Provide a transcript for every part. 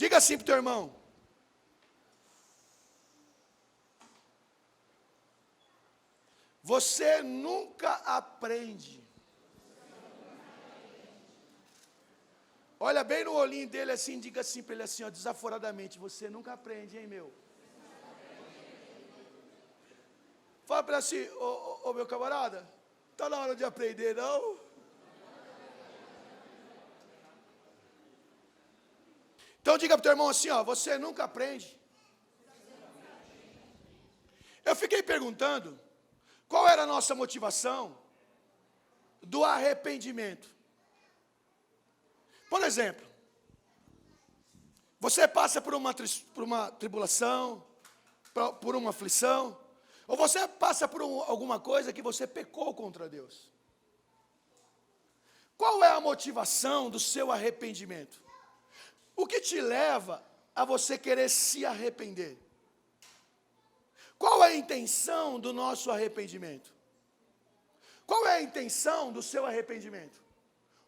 Diga assim para o teu irmão: você nunca aprende. Olha bem no olhinho dele assim, diga assim para ele assim, ó, desaforadamente: você nunca aprende, hein, meu? Fala para ele assim: ô meu camarada, está na hora de aprender, não? Então diga para o teu irmão assim, ó, você nunca aprende. Eu fiquei perguntando, qual era a nossa motivação do arrependimento? Por exemplo, você passa por uma tribulação, por uma aflição, ou você passa por alguma coisa que você pecou contra Deus. Qual é a motivação do seu arrependimento? O que te leva a você querer se arrepender? Qual é a intenção do nosso arrependimento? Qual é a intenção do seu arrependimento?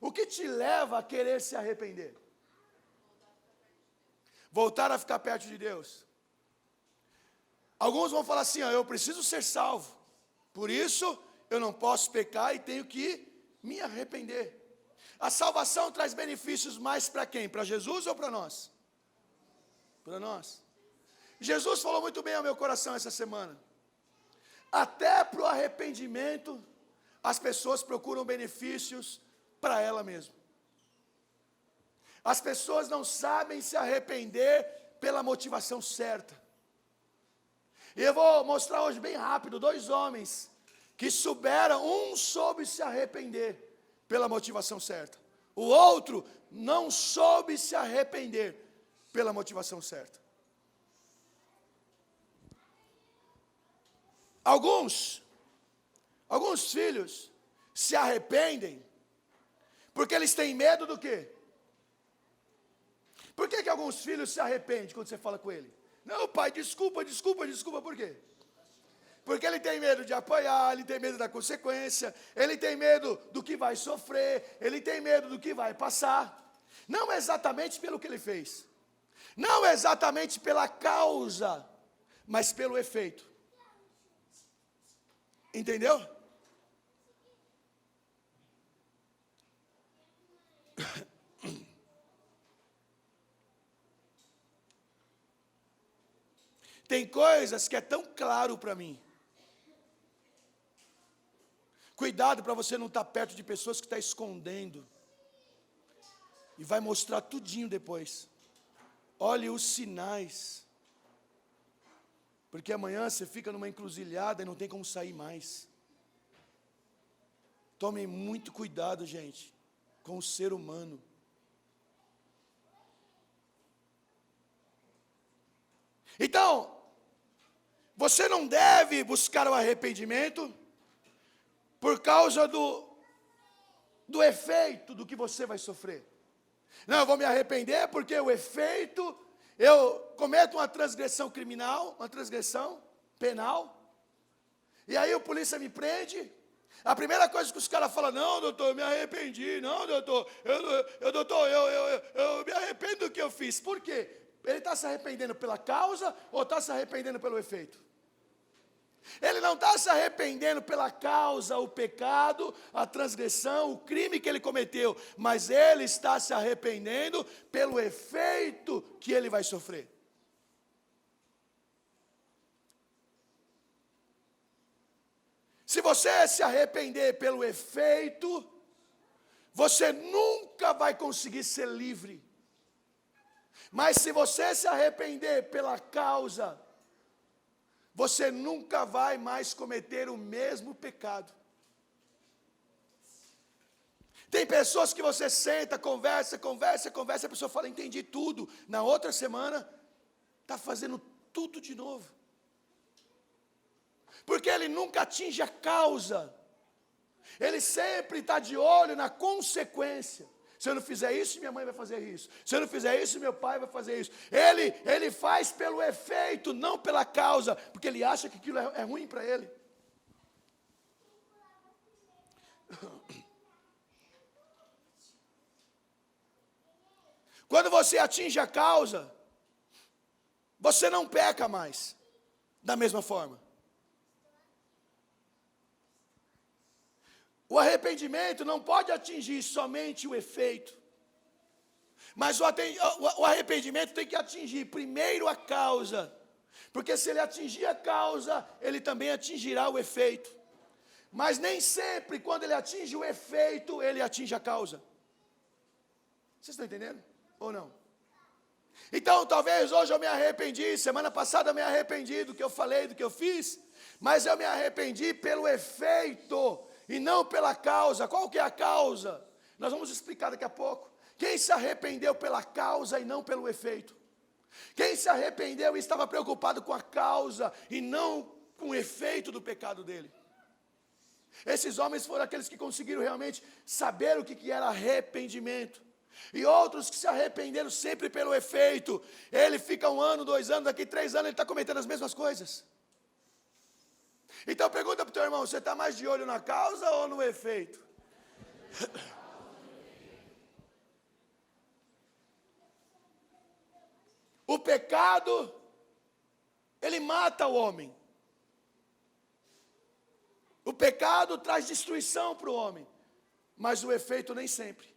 O que te leva a querer se arrepender? Voltar a ficar perto de Deus. Alguns vão falar assim, ó, eu preciso ser salvo, por isso eu não posso pecar e tenho que me arrepender. A salvação traz benefícios mais para quem? Para Jesus ou para nós? Para nós. Jesus falou muito bem ao meu coração essa semana. Até para o arrependimento, as pessoas procuram benefícios para ela mesma. As pessoas não sabem se arrepender pela motivação certa. E eu vou mostrar hoje bem rápido 2 homens que souberam, um soube se arrepender pela motivação certa. O outro não soube se arrepender pela motivação certa. Alguns filhos se arrependem porque eles têm medo do quê? Por que alguns filhos se arrependem quando você fala com ele? Não, pai, desculpa, por quê? Porque ele tem medo de apanhar, ele tem medo da consequência, ele tem medo do que vai sofrer, ele tem medo do que vai passar. Não exatamente pelo que ele fez, não exatamente pela causa, mas pelo efeito. Entendeu? Tem coisas que é tão claro para mim. Cuidado para você não estar perto de pessoas que estão escondendo. E vai mostrar tudinho depois. Olhe os sinais. Porque amanhã você fica numa encruzilhada e não tem como sair mais. Tomem muito cuidado, gente, com o ser humano. Então, você não deve buscar o arrependimento por causa do efeito do que você vai sofrer. Não, eu vou me arrepender porque o efeito, eu cometo uma transgressão criminal, uma transgressão penal, e aí o polícia me prende. A primeira coisa que os caras falam, não, doutor, eu me arrependi, não, doutor, eu me arrependo do que eu fiz. Por quê? Ele está se arrependendo pela causa ou está se arrependendo pelo efeito? Ele não está se arrependendo pela causa, o pecado, a transgressão, o crime que ele cometeu, mas ele está se arrependendo pelo efeito que ele vai sofrer. Se você se arrepender pelo efeito, você nunca vai conseguir ser livre. Mas se você se arrepender pela causa, você nunca vai mais cometer o mesmo pecado. Tem pessoas que você senta, conversa, a pessoa fala, entendi tudo. Na outra semana, está fazendo tudo de novo. Porque ele nunca atinge a causa. Ele sempre está de olho na consequência. Se eu não fizer isso, minha mãe vai fazer isso. Se eu não fizer isso, meu pai vai fazer isso. Ele faz pelo efeito, não pela causa, porque ele acha que aquilo é ruim para ele. Quando você atinge a causa, você não peca mais da mesma forma. O arrependimento não pode atingir somente o efeito, mas o arrependimento tem que atingir primeiro a causa, porque se ele atingir a causa, ele também atingirá o efeito. Mas nem sempre, quando ele atinge o efeito, ele atinge a causa. Vocês estão entendendo? Ou não? Então, talvez hoje eu me arrependi, semana passada eu me arrependi do que eu falei, do que eu fiz, mas eu me arrependi pelo efeito e não pela causa. Qual que é a causa? Nós vamos explicar daqui a pouco. Quem se arrependeu pela causa e não pelo efeito? Quem se arrependeu e estava preocupado com a causa e não com o efeito do pecado dele? Esses homens foram aqueles que conseguiram realmente saber o que era arrependimento. E outros que se arrependeram sempre pelo efeito. Ele fica 1 ano, 2 anos, daqui 3 anos ele está cometendo as mesmas coisas. Então pergunta para o teu irmão, você está mais de olho na causa ou no efeito? O pecado, ele mata o homem. O pecado traz destruição para o homem, mas o efeito nem sempre.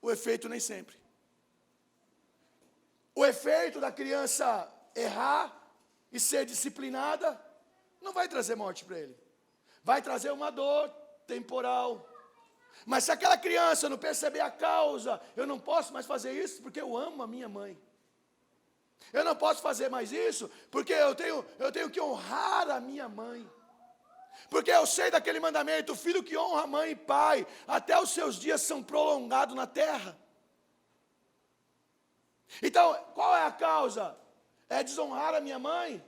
O efeito nem sempre. O efeito da criança errar e ser disciplinada não vai trazer morte para ele. Vai trazer uma dor temporal. Mas se aquela criança não perceber a causa, eu não posso mais fazer isso porque eu amo a minha mãe. Eu não posso fazer mais isso porque eu tenho que honrar a minha mãe. Porque eu sei daquele mandamento, o filho que honra mãe e pai, até os seus dias são prolongados na terra. Então, qual é a causa? É desonrar a minha mãe?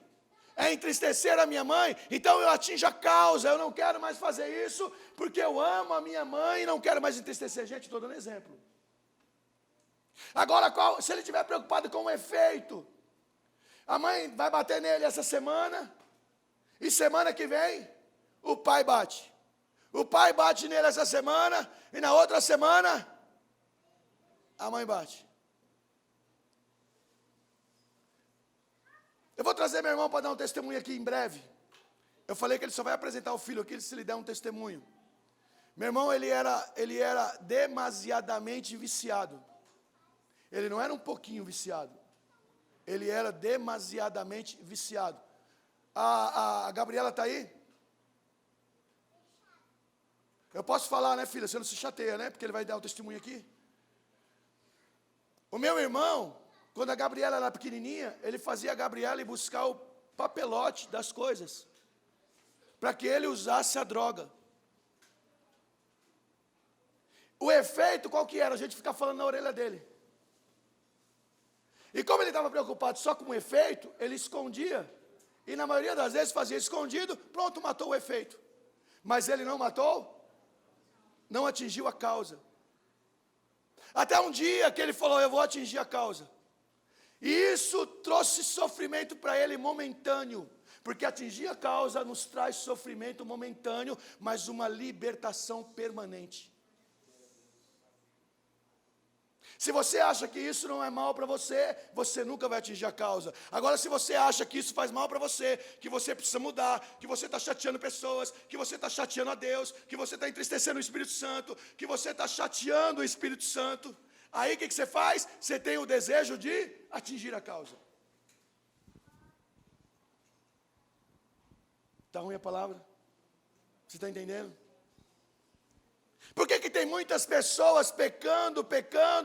É entristecer a minha mãe? Então eu atinjo a causa, eu não quero mais fazer isso, porque eu amo a minha mãe e não quero mais entristecer. Gente, estou dando exemplo. Agora, se ele estiver preocupado com o efeito, a mãe vai bater nele essa semana, e semana que vem, o pai bate. O pai bate nele essa semana, e na outra semana, a mãe bate. Eu vou trazer meu irmão para dar um testemunho aqui em breve. Eu falei que ele só vai apresentar o filho aqui se ele der um testemunho. Meu irmão, ele era demasiadamente viciado. Ele não era um pouquinho viciado. Ele era demasiadamente viciado. A Gabriela está aí? Eu posso falar, né, filha? Você não se chateia, né? Porque ele vai dar o testemunho aqui. O meu irmão, quando a Gabriela era pequenininha, ele fazia a Gabriela ir buscar o papelote das coisas, para que ele usasse a droga. O efeito qual que era? A gente ficar falando na orelha dele. E como ele estava preocupado só com o efeito, ele escondia. E na maioria das vezes fazia escondido, pronto, matou o efeito. Mas ele não matou, não atingiu a causa. Até um dia que ele falou, eu vou atingir a causa. E isso trouxe sofrimento para ele momentâneo. Porque atingir a causa nos traz sofrimento momentâneo, mas uma libertação permanente. Se você acha que isso não é mal para você, você nunca vai atingir a causa. Agora, se você acha que isso faz mal para você, que você precisa mudar, que você está chateando pessoas, que você está chateando a Deus, que você está entristecendo o Espírito Santo, que você está chateando o Espírito Santo, aí o que você faz? Você tem o desejo de atingir a causa. Está ruim a palavra? Você está entendendo? Por que tem muitas pessoas pecando,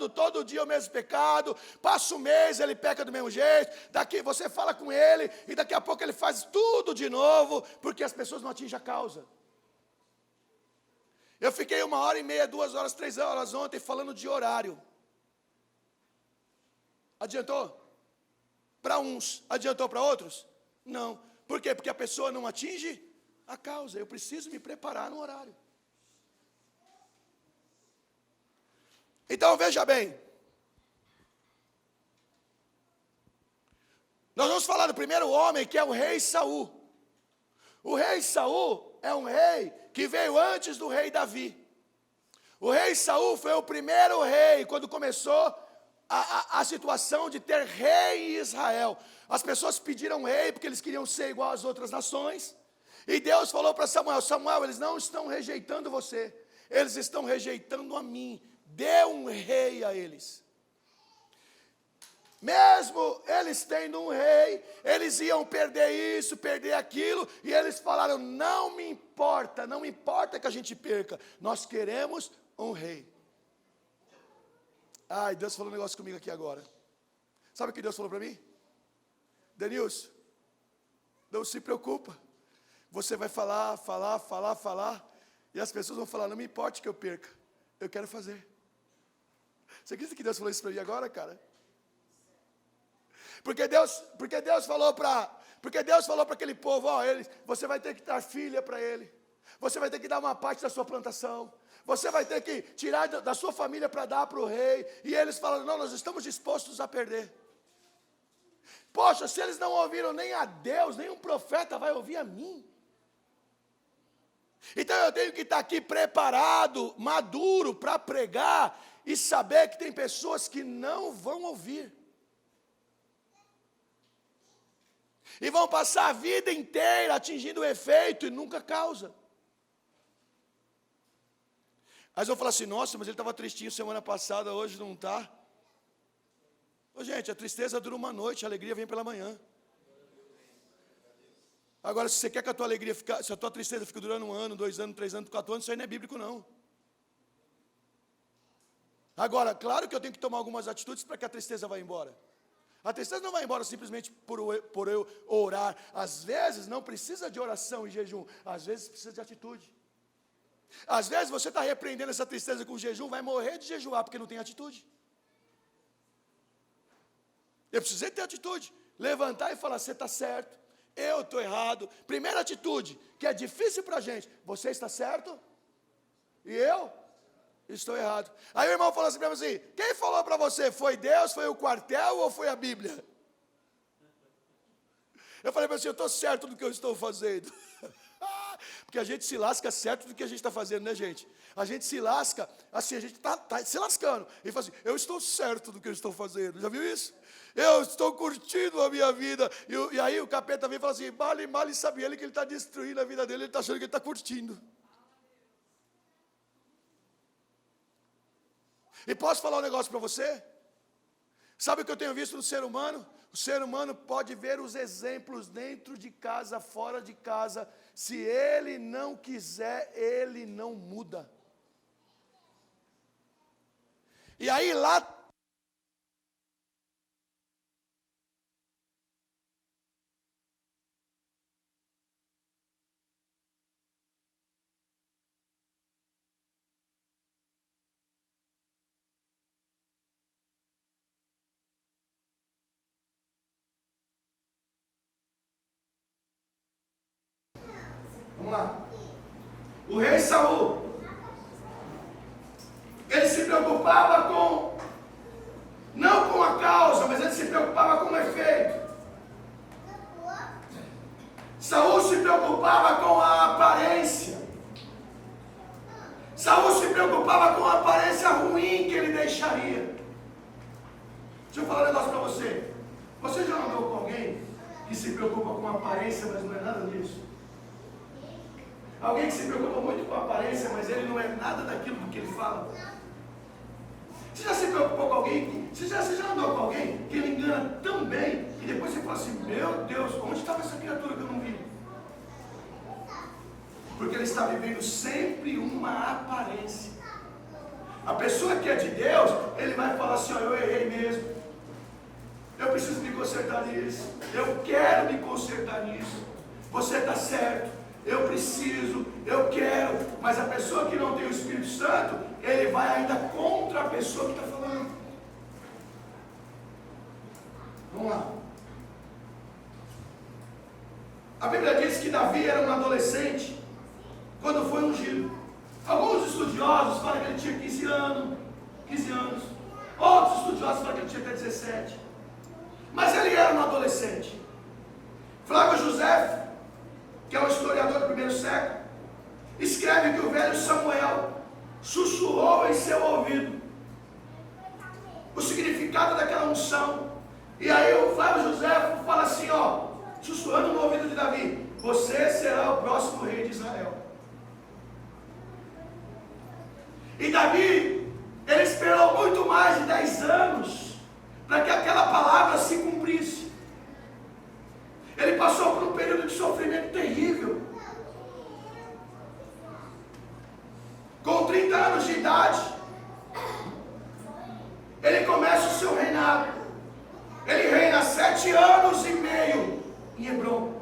todo dia o mesmo pecado, passa um mês, ele peca do mesmo jeito, daqui você fala com ele, e daqui a pouco ele faz tudo de novo, porque as pessoas não atingem a causa. Eu fiquei 1h30, 2 horas, 3 horas ontem falando de horário. Adiantou? Para uns, adiantou para outros? Não. Por quê? Porque a pessoa não atinge a causa, eu preciso me preparar no horário. Então veja bem, nós vamos falar do primeiro homem, que é o rei Saul. O rei Saul é um rei que veio antes do rei Davi. O rei Saul foi o primeiro rei quando começou a situação de ter rei em Israel. As pessoas pediram rei porque eles queriam ser igual às outras nações. E Deus falou para Samuel: Samuel, eles não estão rejeitando você, eles estão rejeitando a mim. Dê um rei a eles. Mesmo eles tendo um rei, eles iam perder isso, perder aquilo, e eles falaram: não me importa, não importa que a gente perca, nós queremos um rei. Ai, Deus falou um negócio comigo aqui agora. Sabe o que Deus falou para mim? Denilson, não se preocupa, você vai falar, e as pessoas vão falar: não me importa que eu perca, eu quero fazer. Você acredita que Deus falou isso para mim agora, cara? Porque Deus falou para aquele povo: ó, você vai ter que dar filha para ele, você vai ter que dar uma parte da sua plantação, você vai ter que tirar da sua família para dar para o rei. E eles falaram: não, nós estamos dispostos a perder. Poxa, se eles não ouviram nem a Deus, nem um profeta vai ouvir a mim. Então eu tenho que estar aqui preparado, maduro para pregar e saber que tem pessoas que não vão ouvir. E vão passar a vida inteira atingindo o efeito e nunca causa. Aí vão falar assim: nossa, mas ele estava tristinho semana passada, hoje não está. Ô, gente, a tristeza dura uma noite, a alegria vem pela manhã. Agora, se você quer que a tua alegria fique, se a tua tristeza fique durando 1 ano, 2 anos, 3 anos, 4 anos, isso aí não é bíblico não. Agora, claro que eu tenho que tomar algumas atitudes para que a tristeza vá embora. A tristeza não vai embora simplesmente por eu orar. Às vezes não precisa de oração e jejum, às vezes precisa de atitude. Às vezes você está repreendendo essa tristeza com jejum, vai morrer de jejuar porque não tem atitude. Eu precisei ter atitude, levantar e falar: você está certo, eu estou errado. Primeira atitude, que é difícil para a gente: você está certo e eu estou errado. Aí o irmão falou assim para mim assim: quem falou para você? Foi Deus, foi o quartel ou foi a Bíblia? Eu falei para você: eu estou certo do que eu estou fazendo. Porque a gente se lasca certo do que a gente está fazendo, né, gente? A gente se lasca, assim, a gente está se lascando. E fala assim: eu estou certo do que eu estou fazendo. Já viu isso? Eu estou curtindo a minha vida. E aí o capeta vem e fala assim: mal e sabe ele que ele está destruindo a vida dele, ele está achando que ele está curtindo. E posso falar um negócio para você? Sabe o que eu tenho visto no ser humano? O ser humano pode ver os exemplos dentro de casa, fora de casa. Se ele não quiser, ele não muda. E aí lá... Vamos lá. O rei Saul, ele se preocupava não com a causa, mas ele se preocupava com o efeito. Saul se preocupava com a aparência. Saul se preocupava com a aparência ruim que ele deixaria. Deixa eu falar um negócio para você. Você já andou com alguém que se preocupa com a aparência, mas não é nada disso? Alguém que se preocupa muito com a aparência, mas ele não é nada daquilo do que ele fala. Você já se preocupou com alguém? Você já andou com alguém que ele engana tão bem, e depois você fala assim: meu Deus, onde estava essa criatura que eu não vi? Porque ele está vivendo sempre uma aparência. A pessoa que é de Deus, ele vai falar assim: ó, eu errei mesmo, eu preciso me consertar nisso, eu quero me consertar nisso, você está certo, eu preciso, eu quero. Mas a pessoa que não tem o Espírito Santo, ele vai ainda contra a pessoa que está falando. Vamos lá. A Bíblia diz que Davi era um adolescente quando foi ungido. Alguns estudiosos falam que ele tinha 15 anos. Outros estudiosos falam que ele tinha até 17. Mas ele era um adolescente. Flávio José, que é um historiador do primeiro século, escreve que o velho Samuel sussurrou em seu ouvido o significado daquela unção. E aí o Flávio José fala assim, ó, sussurrando no ouvido de Davi: você será o próximo rei de Israel. E Davi, ele esperou muito mais de 10 anos para que aquela palavra se cumprisse. Ele passou por um período de sofrimento terrível. Com 30 anos de idade, ele começa o seu reinado. Ele reina 7 anos e meio em Hebrom.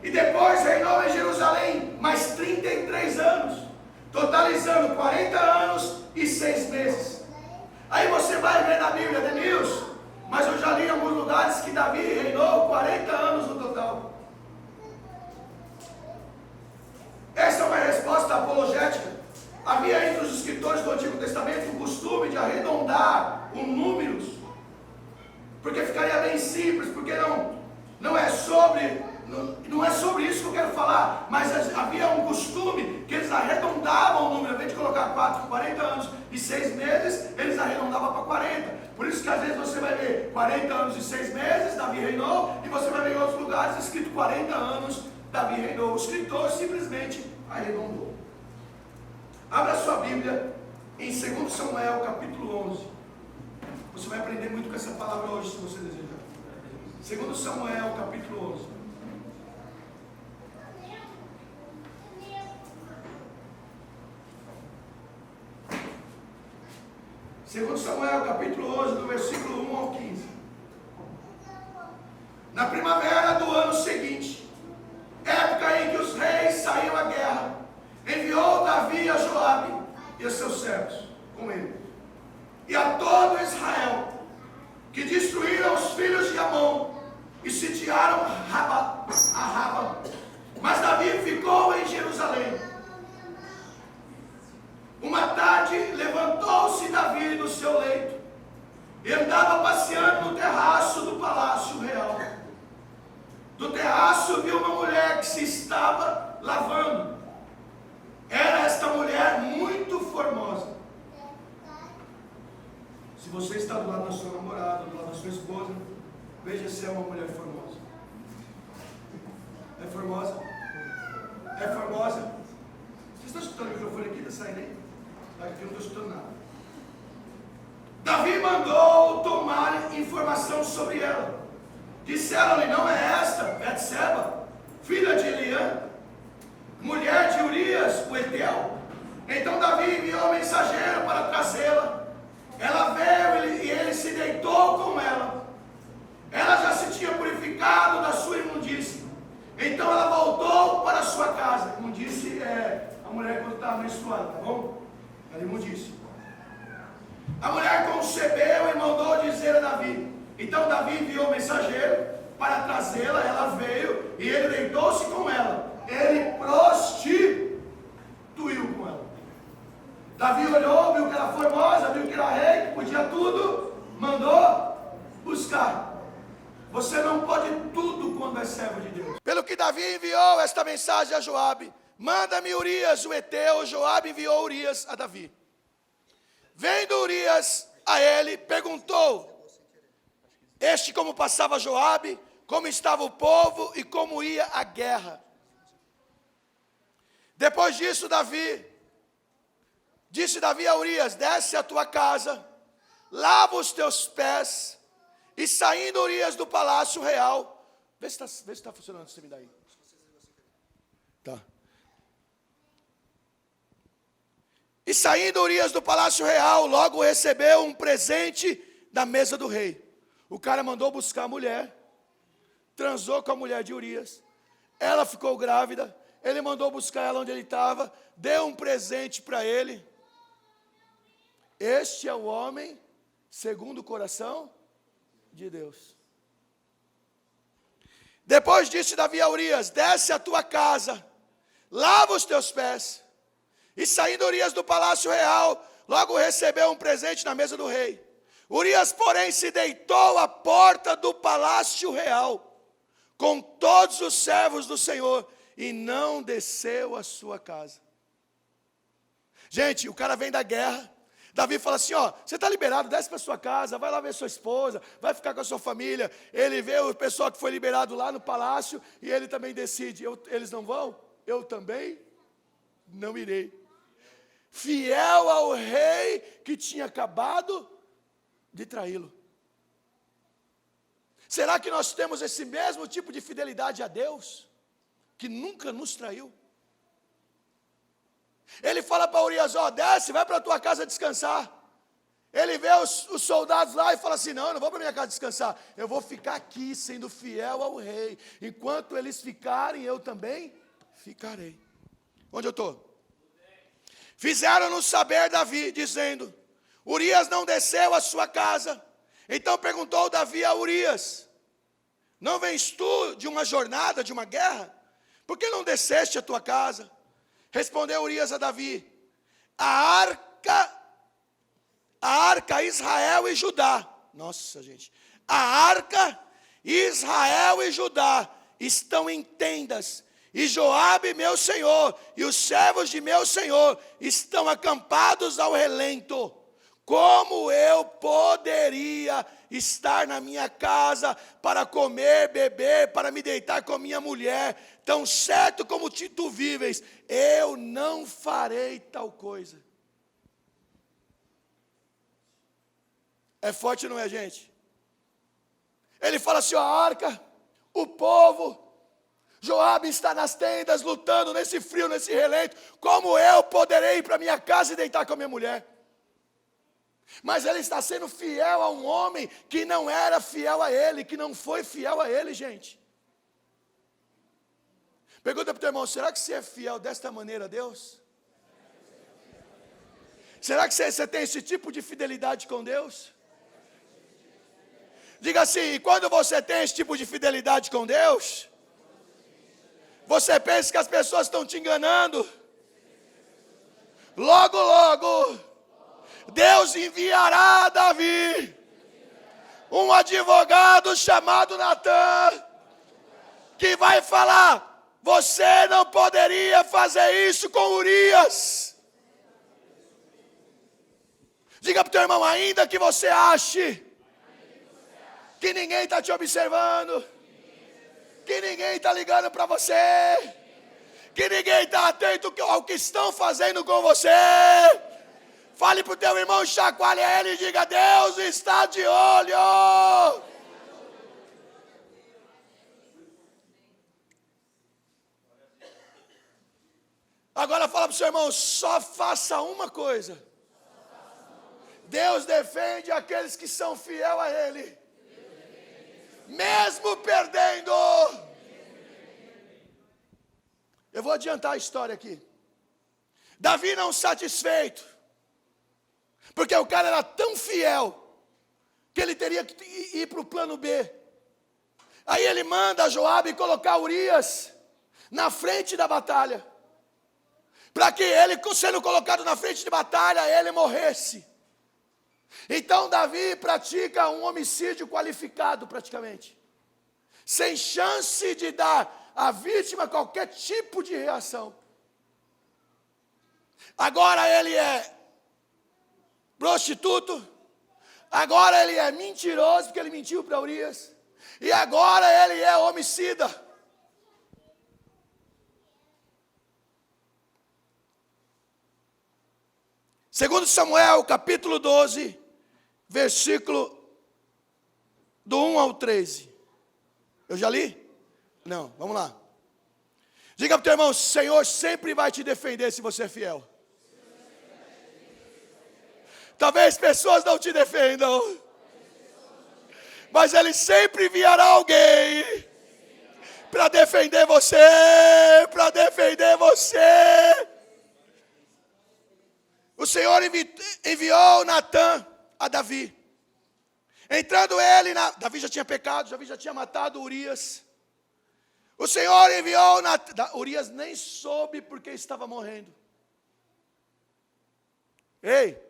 E depois reinou em Jerusalém mais 33 anos, totalizando 40 anos e 6 meses. Aí você vai ver na Bíblia, Denilson, mas eu já li em alguns lugares que Davi reinou 40 anos no total. Essa é uma resposta apologética. Havia entre os escritores do Antigo Testamento o costume de arredondar os números, porque ficaria bem simples, porque não é sobre isso que eu quero falar, mas havia um costume que eles arredondavam o número, ao invés de colocar 40 anos e 6 meses, eles arredondavam para 40. Por isso que às vezes você vai ver 40 anos e 6 meses, Davi reinou, e você vai ver em outros lugares escrito 40 anos, Davi reinou. O escritor simplesmente arredondou. Abra sua Bíblia em 2 Samuel capítulo 11. Você vai aprender muito com essa palavra hoje, se você desejar. 2 Samuel capítulo 11. Segundo Samuel capítulo 11, do versículo 1 ao 15. Na primavera do ano seguinte, época em que os reis saíam à guerra, enviou Davi a Joabe e a seus servos com ele, e a todo Israel, que destruíram os filhos de Amon e sitiaram a Raba. Mas Davi ficou em Jerusalém. Uma tarde levantou-se Davi do seu leito e andava passeando no terraço do palácio real. Do terraço viu uma mulher que se estava lavando. Era esta mulher muito formosa. Se você está do lado da sua namorada, do lado da sua esposa, veja se é uma mulher formosa. É formosa? É formosa? Vocês estão escutando o microfone aqui? Está saindo aí? Aqui eu não estou escutando nada. Davi mandou tomar informação sobre ela. Disseram-lhe: não é esta Betseba, filha de Eliã, mulher de Urias, o Heteu? Então Davi enviou um mensageiro para trazê-la. Ela veio e ele se deitou com ela. Ela já se tinha purificado da sua imundície. Então ela voltou para a sua casa. Imundície é a mulher quando está menstruada, tá bom? Ela imundície. A mulher concebeu e mandou dizer a Davi. Então Davi enviou um mensageiro para trazê-la. Ela veio e ele deitou-se com ela. Ele prostituiu com ela. Davi olhou, viu que era formosa, viu que era rei, que podia tudo, mandou buscar. Você não pode tudo quando é servo de Deus. Pelo que Davi enviou esta mensagem a Joabe: manda-me Urias o Heteu. Joabe enviou Urias a Davi. Vendo Urias a ele, perguntou este como passava Joabe, como estava o povo e como ia a guerra. Depois disso disse Davi a Urias: desce à tua casa, lava os teus pés. E saindo Urias do palácio real, vê se está funcionando, você me dá aí. Tá. E saindo Urias do palácio real, logo recebeu um presente da mesa do rei. O cara mandou buscar a mulher, transou com a mulher de Urias, ela ficou grávida, ele mandou buscar ela onde ele estava, deu um presente para ele. Este é o homem segundo o coração de Deus. Depois disse Davi a Urias: desce à tua casa, lava os teus pés. E saindo Urias do palácio real, logo recebeu um presente na mesa do rei. Urias, porém, se deitou à porta do palácio real, com todos os servos do Senhor, e não desceu à sua casa. Gente, o cara vem da guerra. Davi fala assim, ó, você está liberado, desce para sua casa, vai lá ver sua esposa, vai ficar com a sua família. Ele vê o pessoal que foi liberado lá no palácio e ele também decide, eles não vão? Eu também não irei. Fiel ao rei que tinha acabado de traí-lo. Será que nós temos esse mesmo tipo de fidelidade a Deus, que nunca nos traiu? Ele fala para Urias, ó, desce, vai para a tua casa descansar. Ele vê os soldados lá e fala assim, não, eu não vou para minha casa descansar, eu vou ficar aqui sendo fiel ao rei. Enquanto eles ficarem, eu também ficarei. Onde eu estou? Fizeram-nos saber Davi, dizendo, Urias não desceu à sua casa. Então perguntou Davi a Urias, não vens tu de uma jornada, de uma guerra? Por que não desceste à tua casa? Respondeu Urias a Davi, a arca Israel e Judá, nossa gente, a arca Israel e Judá estão em tendas, e Joabe meu senhor, e os servos de meu senhor, estão acampados ao relento. Como eu poderia estar na minha casa para comer, beber, para me deitar com a minha mulher? Tão certo como tu vives, eu não farei tal coisa. É forte, não é, gente? Ele fala assim, ó, a arca, o povo, Joabe está nas tendas, lutando nesse frio, nesse relento. Como eu poderei ir para minha casa e deitar com a minha mulher? Mas ele está sendo fiel a um homem que não era fiel a ele, que não foi fiel a ele, gente. Pergunta para o teu irmão, será que você é fiel desta maneira a Deus? Será que você tem esse tipo de fidelidade com Deus? Diga assim, e quando você tem esse tipo de fidelidade com Deus, você pensa que as pessoas estão te enganando? Logo, logo, Deus enviará a Davi um advogado chamado Natã, que vai falar, você não poderia fazer isso com Urias. Diga para o teu irmão, ainda que você ache que ninguém está te observando, que ninguém está ligando para você, que ninguém está atento ao que estão fazendo com você, fale para o teu irmão, chacoalhe ele e diga, Deus está de olho. Agora fala para o seu irmão, só faça uma coisa. Deus defende aqueles que são fiéis a Ele, mesmo perdendo. Eu vou adiantar a história aqui. Davi não satisfeito, porque o cara era tão fiel, que ele teria que ir para o plano B. Aí ele manda Joabe colocar Urias na frente da batalha, para que ele, sendo colocado na frente de batalha, ele morresse. Então Davi pratica um homicídio qualificado praticamente, sem chance de dar à vítima qualquer tipo de reação. Agora ele é prostituto, agora ele é mentiroso, porque ele mentiu para Urias, e agora ele é homicida. Segundo Samuel, capítulo 12, versículo do 1 ao 13. Eu já li? Não, vamos lá. Diga para o teu irmão, o Senhor sempre vai te defender se você é fiel. Talvez pessoas não te defendam, mas Ele sempre enviará alguém para defender você, para defender você. O Senhor enviou Natã a Davi. Entrando ele, Davi já tinha pecado, Davi já tinha matado Urias. O Senhor enviou Natã. Urias nem soube porque estava morrendo. Ei,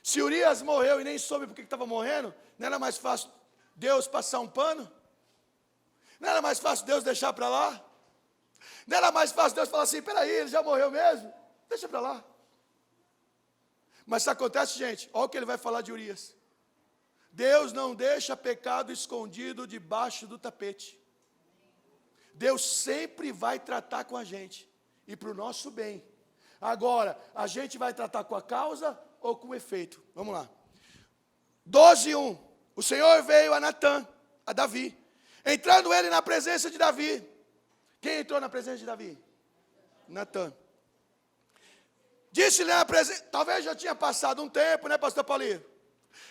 se Urias morreu e nem soube porque estava morrendo, não era mais fácil Deus passar um pano? Não era mais fácil Deus deixar para lá? Não era mais fácil Deus falar assim, peraí, ele já morreu mesmo? Deixa para lá. Mas isso acontece, gente, olha o que ele vai falar de Urias. Deus não deixa pecado escondido debaixo do tapete. Deus sempre vai tratar com a gente, e para o nosso bem. Agora, a gente vai tratar com a causa ou com o efeito? Vamos lá. 12:1. O Senhor veio a Natã, a Davi, entrando ele na presença de Davi. Quem entrou na presença de Davi? Natã. Disse-lhe na presença, talvez já tinha passado um tempo, né, pastor Paulinho?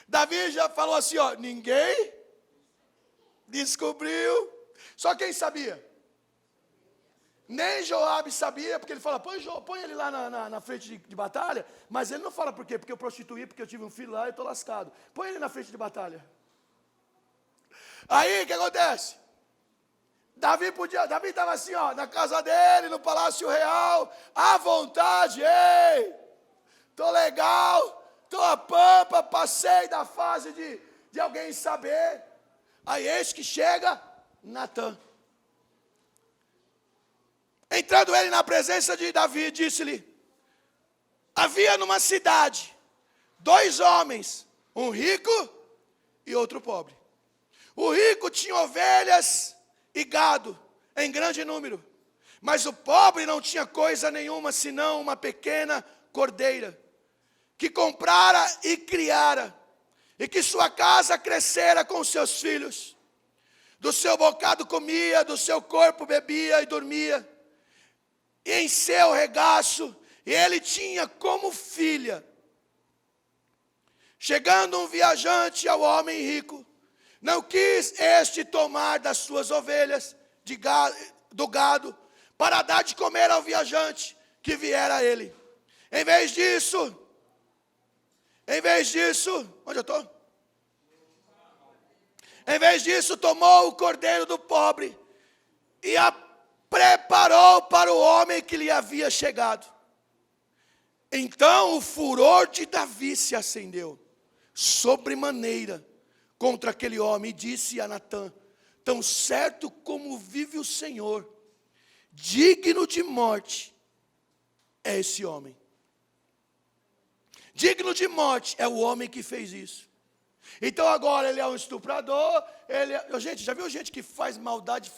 Davi já falou assim, ó, ninguém descobriu. Só quem sabia? Nem Joabe sabia, porque ele fala, põe ele lá na frente de batalha, mas ele não fala por quê? Porque eu prostituí, porque eu tive um filho lá e estou lascado. Põe ele na frente de batalha. Aí, o que acontece? Davi estava assim, ó, na casa dele, no palácio real, à vontade, ei, tô legal, tô a pampa, passei da fase de alguém saber. Aí eis que chega Natã. Entrando ele na presença de Davi, disse-lhe, havia numa cidade 2 homens, um rico e outro pobre. O rico tinha ovelhas e gado em grande número, mas o pobre não tinha coisa nenhuma senão uma pequena cordeira, que comprara e criara, e que sua casa crescera com seus filhos. Do seu bocado comia, do seu corpo bebia e dormia, e em seu regaço ele tinha como filha. Chegando um viajante ao homem rico, não quis este tomar das suas ovelhas do gado, para dar de comer ao viajante que viera a ele. Em vez disso, onde eu estou? Em vez disso, tomou o cordeiro do pobre e a preparou para o homem que lhe havia chegado. Então o furor de Davi se acendeu sobremaneira contra aquele homem, e disse a Natã, tão certo como vive o Senhor, digno de morte é esse homem. Digno de morte é o homem que fez isso. Então agora ele é um estuprador, gente, já viu gente que faz maldade,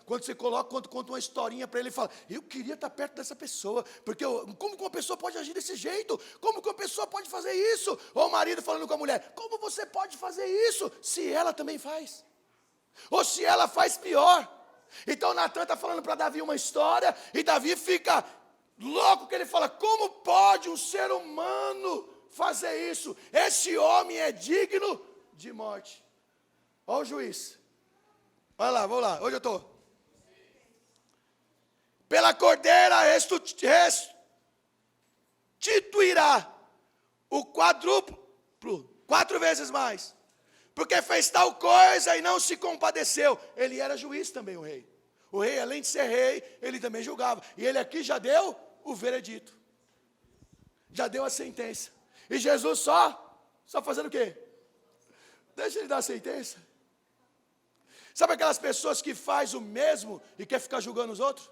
quando você conta uma historinha para ele e fala, eu queria estar perto dessa pessoa, porque como que uma pessoa pode agir desse jeito? Como que uma pessoa pode fazer isso? Ou o marido falando com a mulher, como você pode fazer isso, se ela também faz? Ou se ela faz pior? Então Natã está falando para Davi uma história, e Davi fica louco, que ele fala, como pode um ser humano fazer isso? Esse homem é digno de morte. Olha o juiz. Vai lá, vamos lá, onde eu estou? Pela cordeira restituirá o quádruplo, 4 vezes mais, porque fez tal coisa e não se compadeceu. Ele era juiz também, o rei. O rei, além de ser rei, ele também julgava. E ele aqui já deu o veredito, já deu a sentença. E Jesus só fazendo o quê? Deixa ele dar a sentença. Sabe aquelas pessoas que faz o mesmo e quer ficar julgando os outros?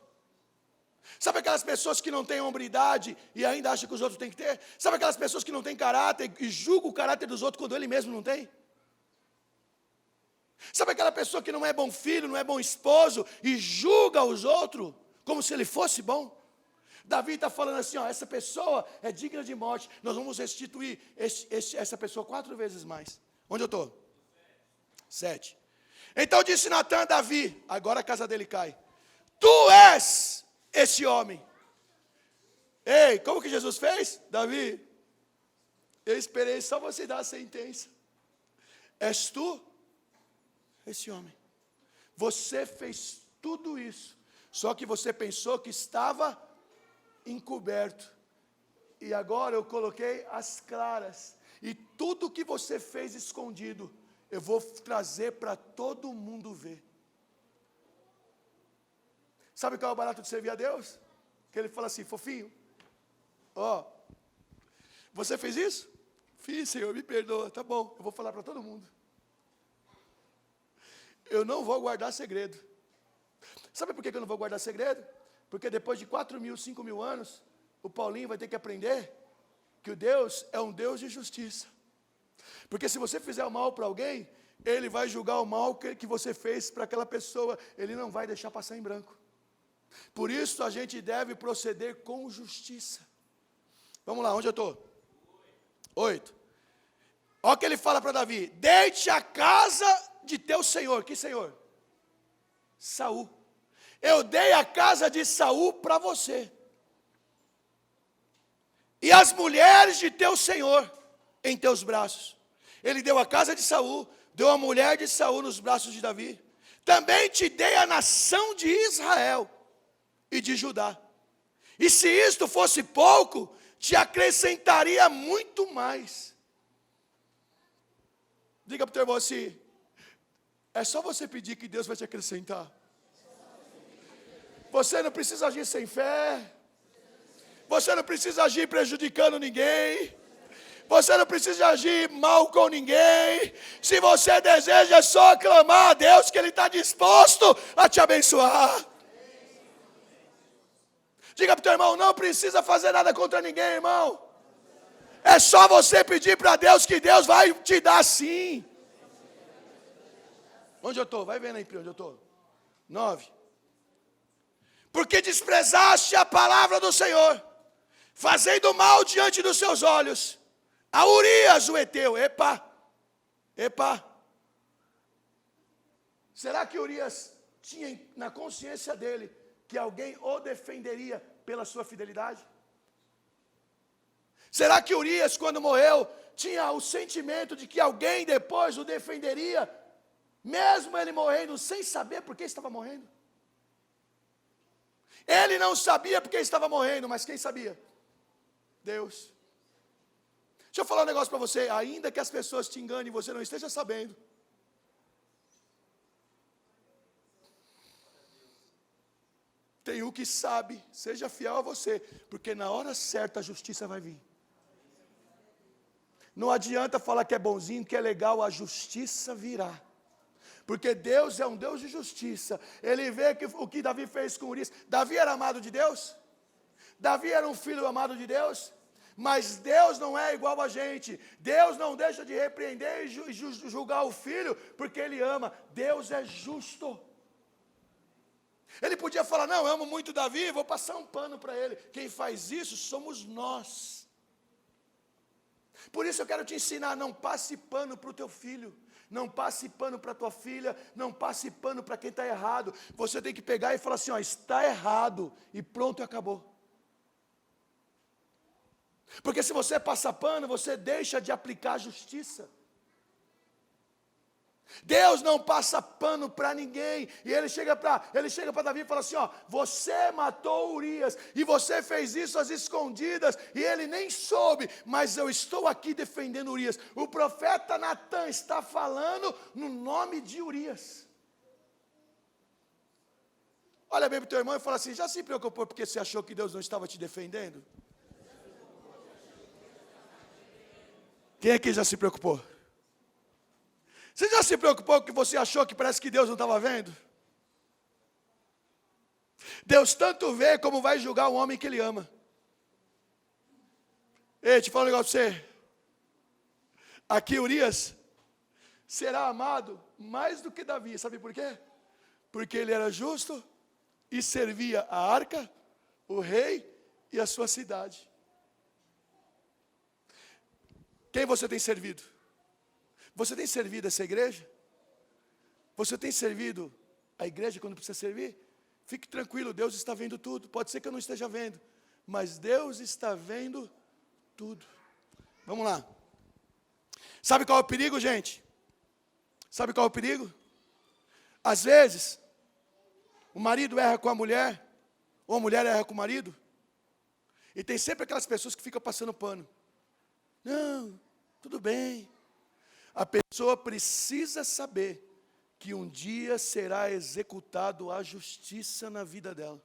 Sabe aquelas pessoas que não têm hombridade e ainda acham que os outros têm que ter? Sabe aquelas pessoas que não têm caráter e julgam o caráter dos outros quando ele mesmo não tem? Sabe aquela pessoa que não é bom filho, não é bom esposo e julga os outros como se ele fosse bom? Davi está falando assim, ó, essa pessoa é digna de morte, nós vamos restituir essa pessoa 4 vezes mais. Onde eu estou? 7. Então disse Natã a Davi, agora a casa dele cai, tu és esse homem. Ei, como que Jesus fez? Davi, eu esperei só você dar a sentença. És tu esse homem. Você fez tudo isso, só que você pensou que estava encoberto, e agora eu coloquei as claras, e tudo que você fez escondido, eu vou trazer para todo mundo ver. Sabe qual é o barato de servir a Deus? Que ele fala assim, fofinho, ó, você fez isso? Fiz, Senhor, me perdoa, tá bom, eu vou falar para todo mundo. Eu não vou guardar segredo. Sabe por que eu não vou guardar segredo? Porque depois de 4.000, 5.000 anos, o Paulinho vai ter que aprender que o Deus é um Deus de justiça. Porque se você fizer o mal para alguém, Ele vai julgar o mal que você fez para aquela pessoa. Ele não vai deixar passar em branco. Por isso a gente deve proceder com justiça. Vamos lá, onde eu estou? 8. Olha o que ele fala para Davi: deite a casa de teu senhor. Que senhor? Saul. Eu dei a casa de Saul para você. E as mulheres de teu senhor em teus braços. Ele deu a casa de Saul, deu a mulher de Saul nos braços de Davi. Também te dei a nação de Israel e de Judá. E se isto fosse pouco, te acrescentaria muito mais. Diga para o teu irmão assim: é só você pedir que Deus vai te acrescentar. Você não precisa agir sem fé. Você não precisa agir prejudicando ninguém. Você não precisa agir mal com ninguém. Se você deseja, é só clamar a Deus que Ele está disposto a te abençoar. Diga para o teu irmão: não precisa fazer nada contra ninguém, irmão. É só você pedir para Deus que Deus vai te dar sim. Onde eu estou? Vai vendo aí onde eu estou. 9. Porque desprezaste a palavra do Senhor, fazendo mal diante dos seus olhos, a Urias o Heteu. Epa. Será que Urias tinha na consciência dele que alguém o defenderia pela sua fidelidade? Será que Urias, quando morreu, tinha o sentimento de que alguém depois o defenderia, mesmo ele morrendo sem saber por que estava morrendo? Ele não sabia porque estava morrendo, mas quem sabia? Deus. Deixa eu falar um negócio para você: ainda que as pessoas te enganem e você não esteja sabendo, tem um que sabe. Seja fiel a você, porque na hora certa a justiça vai vir. Não adianta falar que é bonzinho, que é legal, a justiça virá. Porque Deus é um Deus de justiça. Ele vê que o que Davi fez com Urias. Davi era amado de Deus? Davi era um filho amado de Deus? Mas Deus não é igual a gente. Deus não deixa de repreender e julgar o filho, porque Ele ama. Deus é justo. Ele podia falar: não, eu amo muito Davi, vou passar um pano para ele. Quem faz isso somos nós. Por isso eu quero te ensinar: não passe pano para o teu filho, não passe pano para a tua filha, não passe pano para quem está errado. Você tem que pegar e falar assim: ó, está errado, e pronto, acabou. Porque se você passa pano, você deixa de aplicar a justiça. Deus não passa pano para ninguém. E ele chega para Davi e fala assim: ó, você matou Urias, e você fez isso às escondidas, e ele nem soube, mas eu estou aqui defendendo Urias. O profeta Natan está falando no nome de Urias. Olha bem para o teu irmão e fala assim: já se preocupou porque você achou que Deus não estava te defendendo? Quem aqui já se preocupou? Você já se preocupou que você achou que parece que Deus não estava vendo? Deus tanto vê como vai julgar o homem que Ele ama. Ei, te falo um negócio para você. Aqui Urias será amado mais do que Davi. Sabe por quê? Porque ele era justo e servia a arca, o rei e a sua cidade. Quem você tem servido? Você tem servido essa igreja? Você tem servido a igreja quando precisa servir? Fique tranquilo, Deus está vendo tudo. Pode ser que eu não esteja vendo, mas Deus está vendo tudo. Vamos lá. Sabe qual é o perigo, gente? Sabe qual é o perigo? Às vezes, o marido erra com a mulher, ou a mulher erra com o marido, e tem sempre aquelas pessoas que ficam passando pano. Não, tudo bem. A pessoa precisa saber que um dia será executado a justiça na vida dela.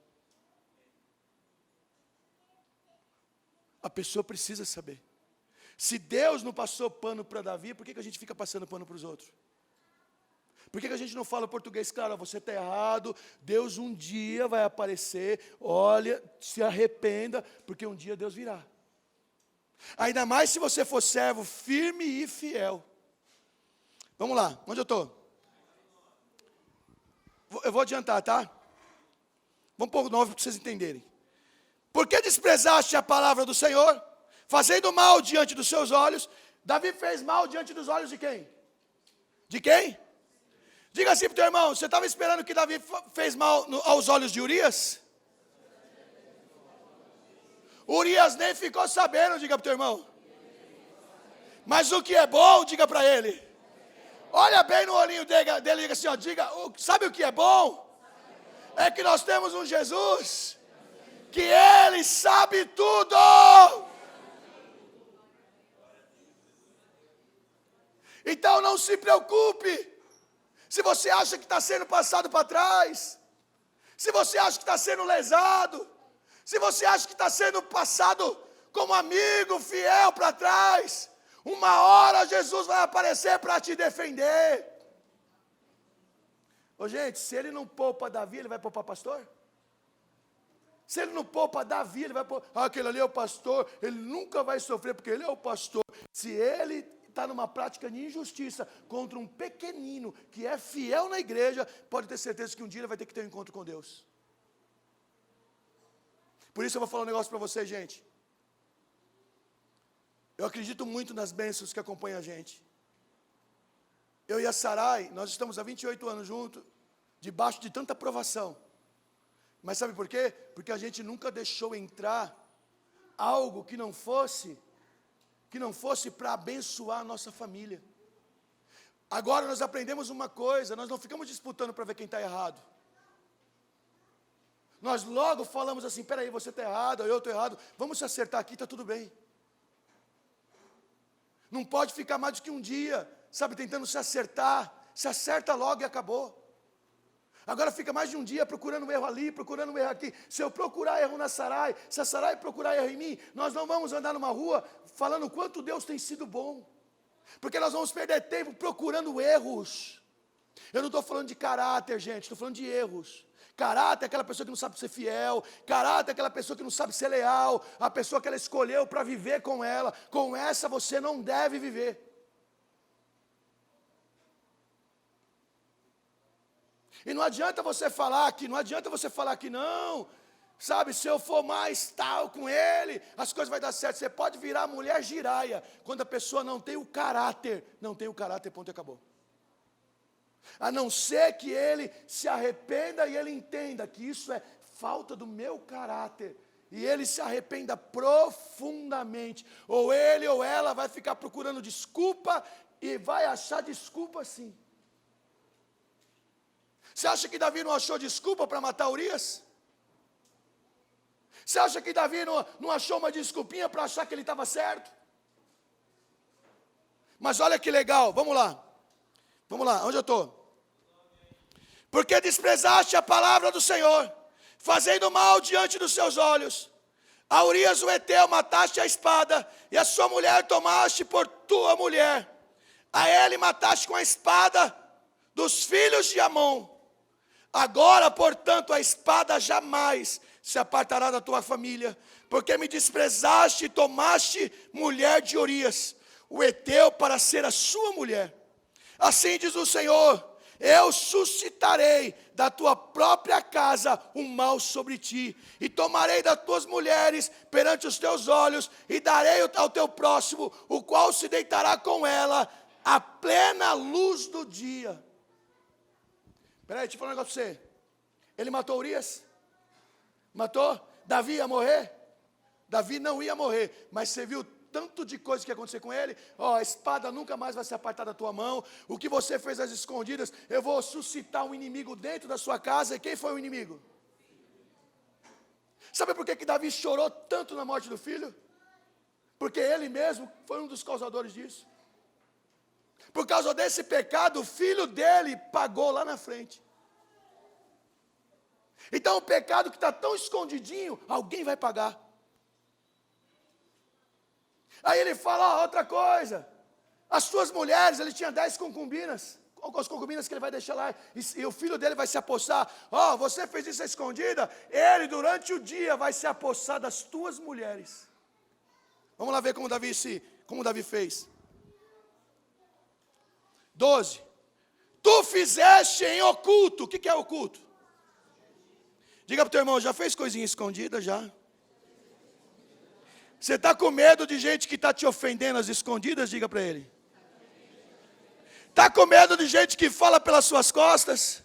A pessoa precisa saber. Se Deus não passou pano para Davi, por que a gente fica passando pano para os outros? Por que a gente não fala português? Claro, você está errado, Deus um dia vai aparecer, olha, se arrependa, porque um dia Deus virá. Ainda mais se você for servo firme e fiel. Vamos lá, onde eu estou? Eu vou adiantar, tá? Vamos pôr o 9 para vocês entenderem. Por que desprezaste a palavra do Senhor, fazendo mal diante dos seus olhos? Davi fez mal diante dos olhos de quem? De quem? Diga assim para o teu irmão, você estava esperando que Davi fez mal aos olhos de Urias? Urias nem ficou sabendo, diga para o teu irmão. Mas o que é bom, diga para ele. Olha bem no olhinho dele e diga assim, ó, sabe o que é bom? É que nós temos um Jesus, que Ele sabe tudo. Então não se preocupe, se você acha que está sendo passado para trás, se você acha que está sendo lesado, se você acha que está sendo passado como amigo fiel para trás, uma hora Jesus vai aparecer para te defender. Ô gente, se ele não poupa Davi, ele vai poupar pastor? Se ele não poupa Davi, ele vai poupar, aquele ali é o pastor, ele nunca vai sofrer porque ele é o pastor. Se ele está numa prática de injustiça contra um pequenino que é fiel na igreja, pode ter certeza que um dia ele vai ter que ter um encontro com Deus. Por isso eu vou falar um negócio para vocês, gente. Eu acredito muito nas bênçãos que acompanham a gente. Eu e a Sarai, nós estamos há 28 anos juntos, debaixo de tanta provação. Mas sabe por quê? Porque a gente nunca deixou entrar algo que não fosse para abençoar a nossa família. Agora nós aprendemos uma coisa, nós não ficamos disputando para ver quem está errado. Nós logo falamos assim, peraí, você está errado, eu estou errado, vamos se acertar aqui, está tudo bem. Não pode ficar mais do que um dia, sabe, tentando se acertar, se acerta logo e acabou. Agora fica mais de um dia procurando um erro ali, procurando um erro aqui. Se eu procurar erro na Sarai, se a Sarai procurar erro em mim, nós não vamos andar numa rua falando o quanto Deus tem sido bom. Porque nós vamos perder tempo procurando erros. Eu não estou falando de caráter, gente, estou falando de erros. Caráter é aquela pessoa que não sabe ser fiel. Caráter é aquela pessoa que não sabe ser leal. A pessoa que ela escolheu para viver com ela. Com essa você não deve viver. E não adianta você falar que não, sabe, se eu for mais tal com ele, as coisas vão dar certo. Você pode virar mulher giraia, quando a pessoa não tem o caráter, ponto e acabou. A não ser que ele se arrependa e ele entenda que isso é falta do meu caráter, e ele se arrependa profundamente, ou ele ou ela vai ficar procurando desculpa, e vai achar desculpa sim. Você acha que Davi não achou desculpa para matar Urias? Você acha que Davi não achou uma desculpinha para achar que ele estava certo? Mas olha que legal, vamos lá, onde eu estou? Porque desprezaste a palavra do Senhor, fazendo mal diante dos seus olhos. A Urias o Heteu mataste a espada, e a sua mulher tomaste por tua mulher. A ele mataste com a espada dos filhos de Amon. Agora, portanto, a espada jamais se apartará da tua família, porque me desprezaste e tomaste mulher de Urias, o Heteu, para ser a sua mulher. Assim diz o Senhor, eu suscitarei da tua própria casa um mal sobre ti, e tomarei das tuas mulheres perante os teus olhos, e darei ao teu próximo, o qual se deitará com ela, à plena luz do dia. Peraí, deixa eu falar um negócio para você. Ele matou Urias? Matou? Davi ia morrer? Davi não ia morrer, mas você viu tanto de coisa que ia acontecer com ele? A espada nunca mais vai se apartar da tua mão. O que você fez às escondidas, eu vou suscitar um inimigo dentro da sua casa. E quem foi o inimigo? Sabe por que Davi chorou tanto na morte do filho? Porque ele mesmo foi um dos causadores disso. Por causa desse pecado, o filho dele pagou lá na frente. Então o pecado que está tão escondidinho, alguém vai pagar. Aí ele fala, outra coisa, as suas mulheres, ele tinha 10 concubinas, as concubinas que ele vai deixar lá, e o filho dele vai se apossar. Você fez isso à escondida, ele durante o dia vai se apossar das tuas mulheres. Vamos lá ver como Davi fez. 12. Tu fizeste em oculto. O que é oculto? Diga para o teu irmão, já fez coisinha escondida já? Você está com medo de gente que está te ofendendo às escondidas? Diga para ele. Está com medo de gente que fala pelas suas costas?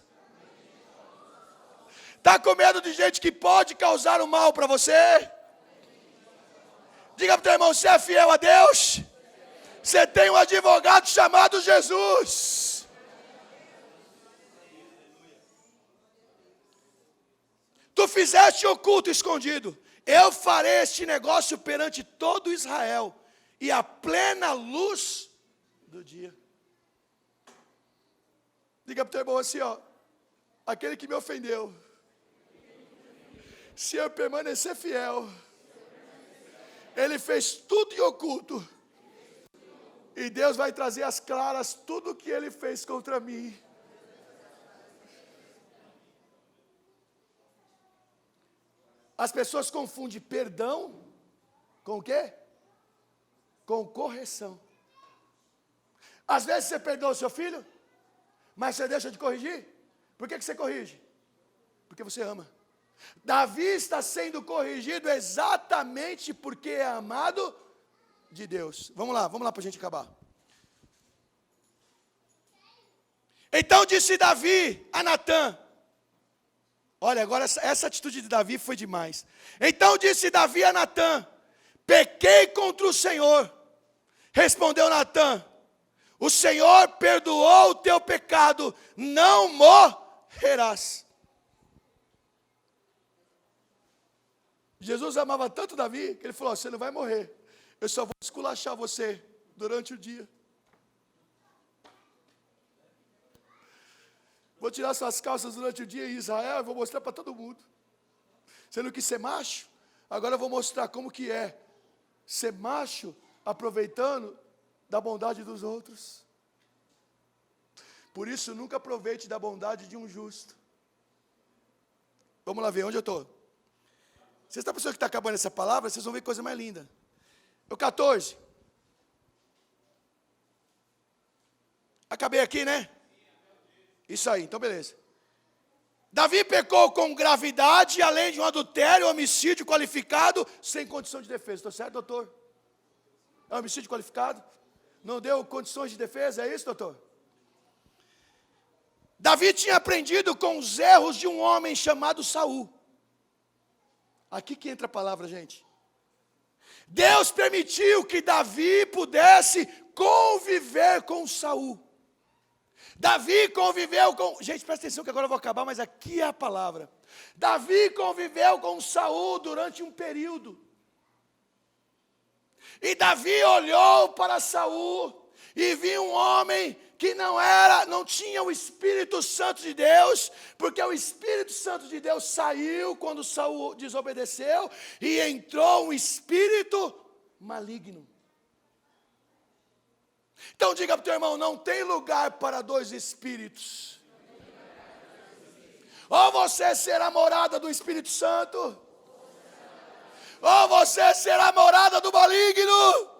Está com medo de gente que pode causar o mal para você? Diga para o teu irmão, você é fiel a Deus? Você tem um advogado chamado Jesus. Tu fizeste oculto, escondido. Eu farei este negócio perante todo Israel, e a plena luz do dia. Diga para o teu irmão assim, ó. Aquele que me ofendeu, se eu permanecer fiel, ele fez tudo em oculto. E Deus vai trazer às claras tudo o que ele fez contra mim. As pessoas confundem perdão com o quê? Com correção. Às vezes você perdoa o seu filho, mas você deixa de corrigir. Por que você corrige? Porque você ama. Davi está sendo corrigido exatamente porque é amado de Deus. Vamos lá para a gente acabar. Então disse Davi a Natã. Olha, agora essa atitude de Davi foi demais. Então disse Davi a Natã: pequei contra o Senhor. Respondeu Natã: o Senhor perdoou o teu pecado, não morrerás. Jesus amava tanto Davi, que ele falou, você não vai morrer. Eu só vou esculachar você durante o dia. Vou tirar suas calças durante o dia em Israel e vou mostrar para todo mundo. Você não quis ser macho? Agora eu vou mostrar como que é ser macho aproveitando da bondade dos outros. Por isso, nunca aproveite da bondade de um justo. Vamos lá ver, onde eu estou? Vocês estão pensando que está acabando essa palavra? Vocês vão ver coisa mais linda. O 14. Acabei aqui, né? Isso aí, então beleza. Davi pecou com gravidade, além de um adultério, homicídio qualificado, sem condição de defesa. Estou certo, doutor? É um homicídio qualificado? Não deu condições de defesa, é isso, doutor? Davi tinha aprendido com os erros de um homem chamado Saul. Aqui que entra a palavra, gente. Deus permitiu que Davi pudesse conviver com Saul. Davi conviveu com... Gente, presta atenção que agora eu vou acabar, mas aqui é a palavra. Davi conviveu com Saul durante um período. E Davi olhou para Saul e viu um homem que não tinha o Espírito Santo de Deus, porque o Espírito Santo de Deus saiu quando Saul desobedeceu e entrou um espírito maligno. Então diga para o teu irmão, não tem lugar para dois espíritos. Ou você será morada do Espírito Santo, ou você será morada do maligno.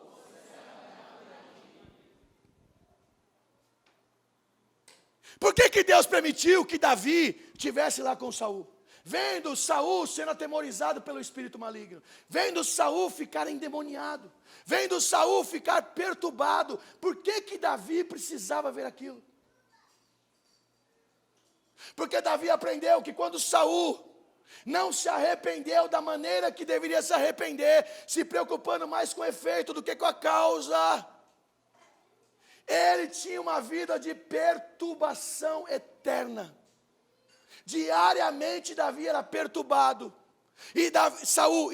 Por que Deus permitiu que Davi estivesse lá com Saul? Vendo Saul sendo atemorizado pelo espírito maligno, vendo Saul ficar endemoniado, vendo Saul ficar perturbado, por que Davi precisava ver aquilo? Porque Davi aprendeu que quando Saul não se arrependeu da maneira que deveria se arrepender, se preocupando mais com o efeito do que com a causa, ele tinha uma vida de perturbação eterna. Diariamente Davi era perturbado. E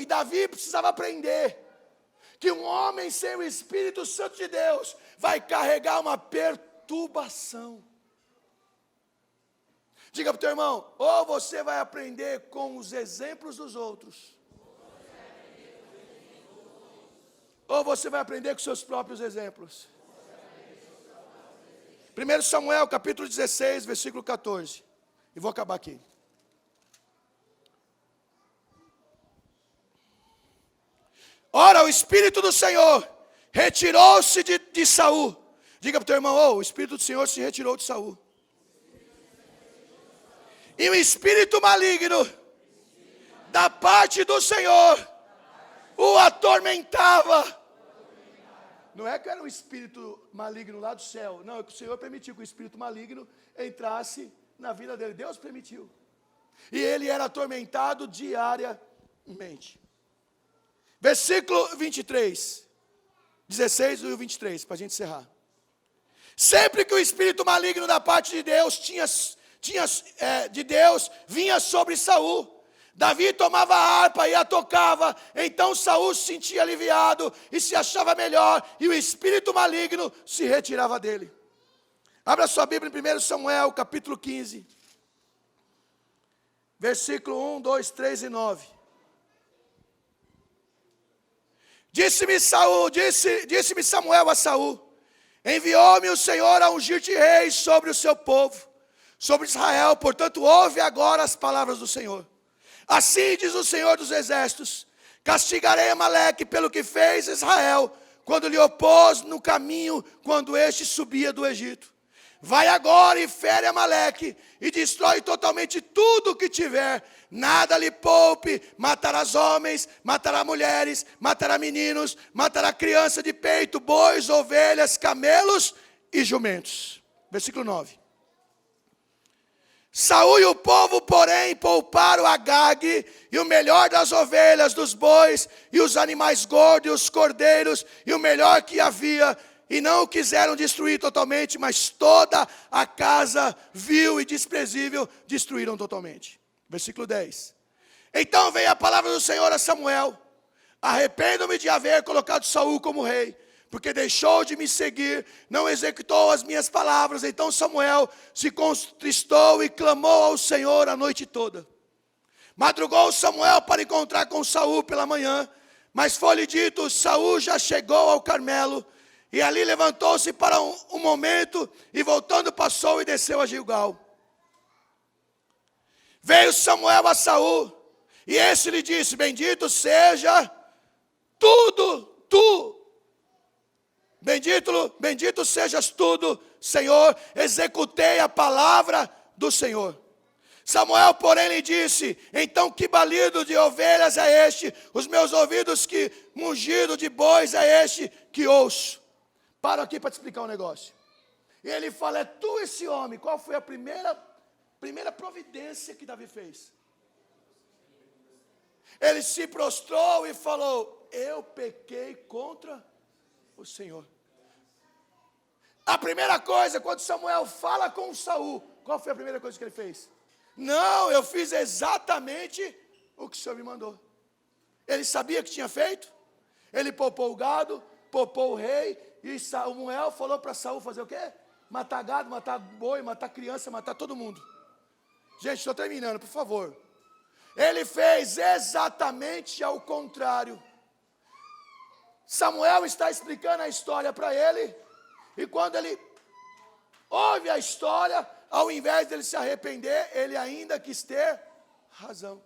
Davi precisava aprender que um homem sem o Espírito Santo de Deus vai carregar uma perturbação. Diga para o teu irmão, ou você vai aprender com os exemplos dos outros, ou você vai aprender com seus próprios exemplos. 1 Samuel capítulo 16, versículo 14. E vou acabar aqui. Ora, o Espírito do Senhor retirou-se de Saul. Diga para o teu irmão, o Espírito do Senhor se retirou de Saul. E o espírito maligno da parte do Senhor o atormentava. Não é que era um espírito maligno lá do céu. Não, é que o Senhor permitiu que o espírito maligno entrasse na vida dele. Deus permitiu. E ele era atormentado diariamente. Versículo 23. 16 e 23, para a gente encerrar. Sempre que o espírito maligno da parte de Deus vinha sobre Saul, Davi tomava a harpa e a tocava, então Saul se sentia aliviado e se achava melhor, e o espírito maligno se retirava dele. Abra sua Bíblia em 1 Samuel, capítulo 15, versículo 1, 2, 3 e 9. Disse-me Samuel a Saul: enviou-me o Senhor a ungir-te rei sobre o seu povo, sobre Israel, portanto ouve agora as palavras do Senhor. Assim diz o Senhor dos Exércitos: castigarei Amaleque pelo que fez Israel, quando lhe opôs no caminho, quando este subia do Egito. Vai agora e fere Amaleque, e destrói totalmente tudo que tiver, nada lhe poupe, matará homens, matará mulheres, matará meninos, matará criança de peito, bois, ovelhas, camelos e jumentos. Versículo 9. Saul e o povo, porém, pouparam Agag e o melhor das ovelhas, dos bois, e os animais gordos, e os cordeiros, e o melhor que havia, e não o quiseram destruir totalmente, mas toda a casa vil e desprezível destruíram totalmente. Versículo 10. Então veio a palavra do Senhor a Samuel: arrependo-me de haver colocado Saul como rei, porque deixou de me seguir, não executou as minhas palavras. Então Samuel se contristou e clamou ao Senhor a noite toda. Madrugou Samuel para encontrar com Saul pela manhã, mas foi-lhe dito: Saul já chegou ao Carmelo. E ali levantou-se para um momento, e voltando passou e desceu a Gilgal. Veio Samuel a Saul, e este lhe disse: bendito seja tu. Bendito sejas tudo, Senhor, executei a palavra do Senhor. Samuel, porém, lhe disse: então que balido de ovelhas é este? Os meus ouvidos que mugido de bois é este que ouço. Paro aqui para te explicar um negócio. E ele fala: é tu esse homem. Qual foi a primeira providência que Davi fez? Ele se prostrou e falou: eu pequei contra o Senhor. A primeira coisa, quando Samuel fala com Saul, qual foi a primeira coisa que ele fez? Não, eu fiz exatamente o que o Senhor me mandou. Ele sabia que tinha feito. Ele poupou o gado, poupou o rei. E Samuel falou para Saul fazer o quê? Matar gado, matar boi, matar criança, matar todo mundo. Gente, estou terminando, por favor. Ele fez exatamente ao contrário. Samuel está explicando a história para ele. E quando ele ouve a história, ao invés dele se arrepender, ele ainda quis ter razão.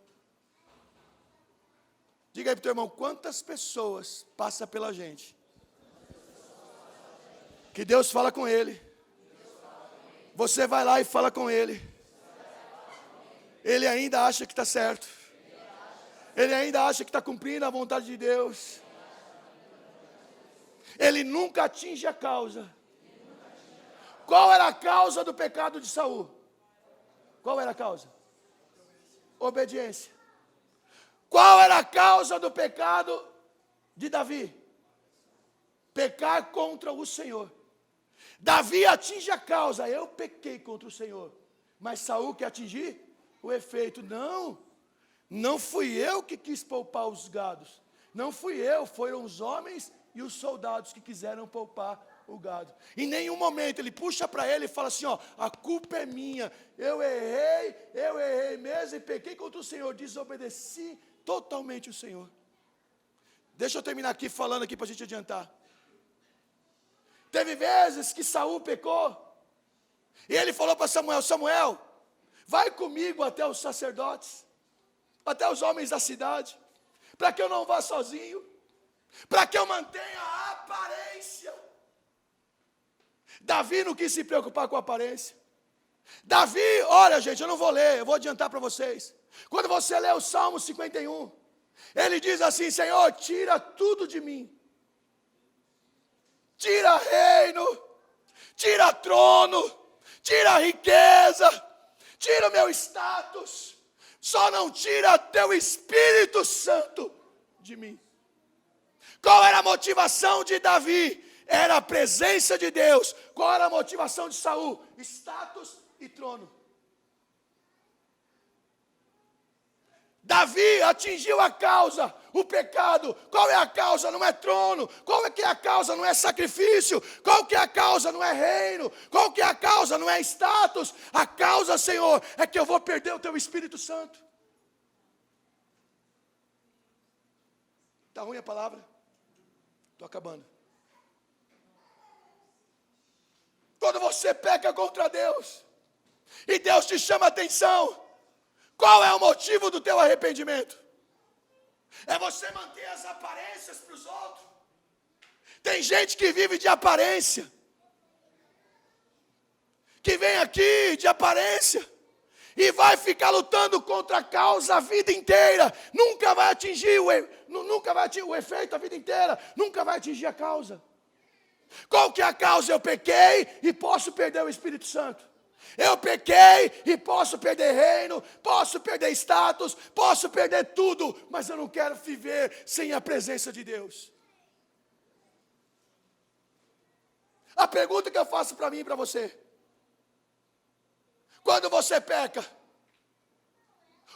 Diga aí para o teu irmão: quantas pessoas passam pela gente que Deus fala com ele, você vai lá e fala com ele, ele ainda acha que está certo, ele ainda acha que está cumprindo a vontade de Deus, ele nunca atinge a causa. Qual era a causa do pecado de Saul? Qual era a causa? Obediência. Qual era a causa do pecado de Davi? Pecar contra o Senhor. Davi atinge a causa: eu pequei contra o Senhor. Mas Saul quer atingir o efeito. Não fui eu que quis poupar os gados. Não fui eu, foram os homens e os soldados que quiseram poupar o gado. Em nenhum momento ele puxa para ele e fala assim: a culpa é minha, eu errei mesmo e pequei contra o Senhor, desobedeci totalmente o Senhor. Deixa eu terminar aqui falando aqui para a gente adiantar. Teve vezes que Saul pecou, e ele falou para Samuel: Samuel, vai comigo até os sacerdotes, até os homens da cidade, para que eu não vá sozinho. para que eu mantenha a aparência. Davi não quis se preocupar com a aparência. Davi, olha gente, eu não vou ler, eu vou adiantar para vocês. Quando você lê o Salmo 51, ele diz assim: Senhor, tira tudo de mim. Tira reino, tira trono, tira riqueza, tira o meu status. Só não tira teu Espírito Santo de mim. Qual era a motivação de Davi? Era a presença de Deus. Qual era a motivação de Saul? Status e trono. Davi atingiu a causa, o pecado. Qual é a causa? Não é trono. Qual é que é a causa? Não é sacrifício. Qual que é a causa? Não é reino. Qual que é a causa? Não é status. A causa, Senhor, é que eu vou perder o teu Espírito Santo. Está ruim a palavra? Estou acabando. Quando você peca contra Deus, e Deus te chama a atenção, qual é o motivo do teu arrependimento? É você manter as aparências para os outros. Tem gente que vive de aparência, que vem aqui de aparência, e vai ficar lutando contra a causa a vida inteira, nunca vai atingir o efeito a vida inteira, nunca vai atingir a causa. Qual que é a causa? Eu pequei e posso perder o Espírito Santo. Eu pequei e posso perder reino, posso perder status, posso perder tudo, mas eu não quero viver sem a presença de Deus. A pergunta que eu faço para mim e para você: quando você peca,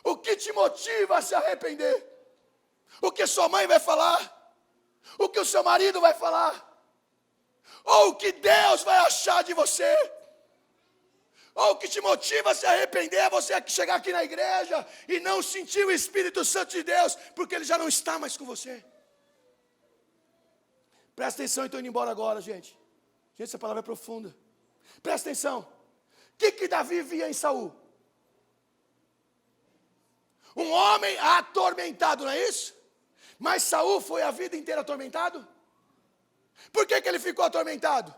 o que te motiva a se arrepender? O que sua mãe vai falar? O que o seu marido vai falar? Ou o que Deus vai achar de você? Ou o que te motiva a se arrepender é você chegar aqui na igreja e não sentir o Espírito Santo de Deus, porque Ele já não está mais com você. Presta atenção, estou indo embora agora, gente. Gente, essa palavra é profunda. Presta atenção. O que Davi via em Saul? Um homem atormentado, não é isso? Mas Saul foi a vida inteira atormentado? Por que ele ficou atormentado?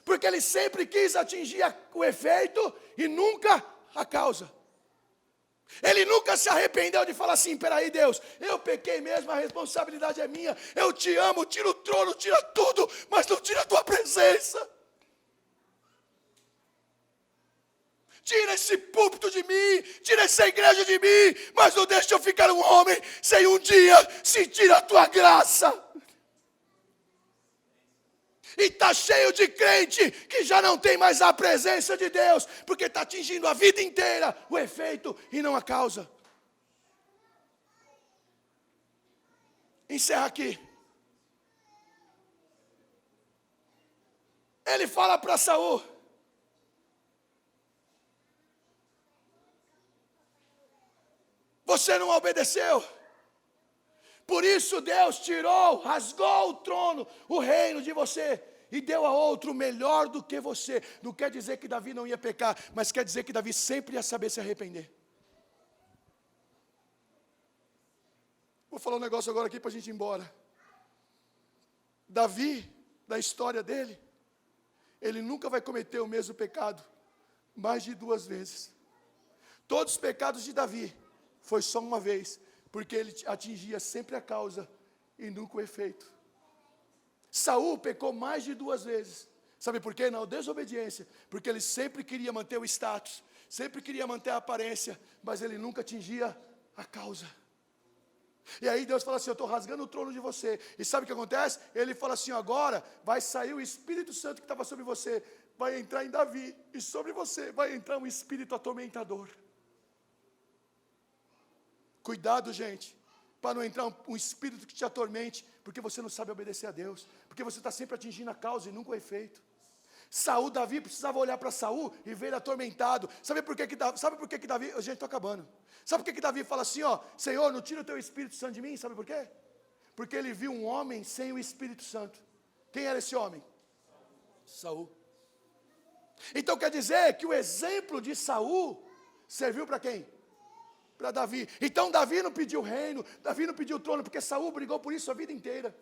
Porque ele sempre quis atingir o efeito e nunca a causa. Ele nunca se arrependeu de falar assim: peraí Deus, eu pequei mesmo, a responsabilidade é minha, eu te amo, tira o trono, tira tudo, mas não tira a tua presença. Tira esse púlpito de mim, tira essa igreja de mim, mas não deixa eu ficar um homem sem um dia sentir a tua graça. E está cheio de crente que já não tem mais a presença de Deus, porque está atingindo a vida inteira o efeito e não a causa. Encerra aqui. Ele fala para Saul: você não obedeceu. Por isso Deus tirou, rasgou o trono, o reino de você, e deu a outro melhor do que você. Não quer dizer que Davi não ia pecar, mas quer dizer que Davi sempre ia saber se arrepender. Vou falar um negócio agora aqui para a gente ir embora. Davi, da história dele, ele nunca vai cometer o mesmo pecado mais de 2 vezes. Todos os pecados de Davi foi só uma vez, porque ele atingia sempre a causa e nunca o efeito. Saul pecou mais de 2 vezes. Sabe por quê? Na desobediência. Porque ele sempre queria manter o status, sempre queria manter a aparência, mas ele nunca atingia a causa. E aí Deus fala assim: eu estou rasgando o trono de você. E sabe o que acontece? Ele fala assim: agora vai sair o Espírito Santo que estava sobre você, vai entrar em Davi, e sobre você vai entrar um espírito atormentador. Cuidado, gente, para não entrar um espírito que te atormente, porque você não sabe obedecer a Deus, porque você está sempre atingindo a causa e nunca o efeito. Davi precisava olhar para Saul e ver ele atormentado. Sabe por que Davi, gente, estou acabando. Sabe por que Davi fala assim, Senhor, não tira o teu Espírito Santo de mim? Sabe por quê? Porque ele viu um homem sem o Espírito Santo. Quem era esse homem? Saul. Então quer dizer que o exemplo de Saul serviu para quem? para Davi. Então Davi não pediu reino, Davi não pediu trono, porque Saul brigou por isso a vida inteira.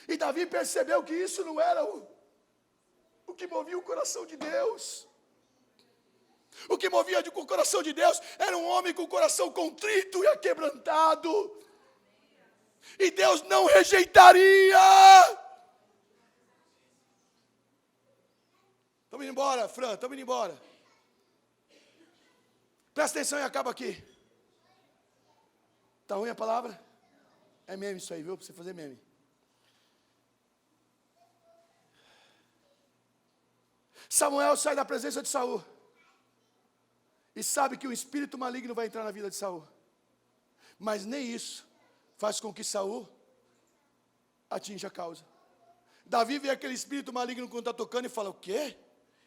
E Davi percebeu que isso não era o que movia o coração de Deus. O que movia o coração de Deus era um homem com o coração contrito e aquebrantado. E Deus não rejeitaria. Estamos indo embora, Fran, estamos indo embora. Presta atenção e acaba aqui. Está ruim a palavra? É meme isso aí, viu? Para você fazer meme. Samuel sai da presença de Saul. E sabe que o espírito maligno vai entrar na vida de Saul. Mas nem isso faz com que Saul atinja a causa. Davi vê aquele espírito maligno quando está tocando e fala, o quê?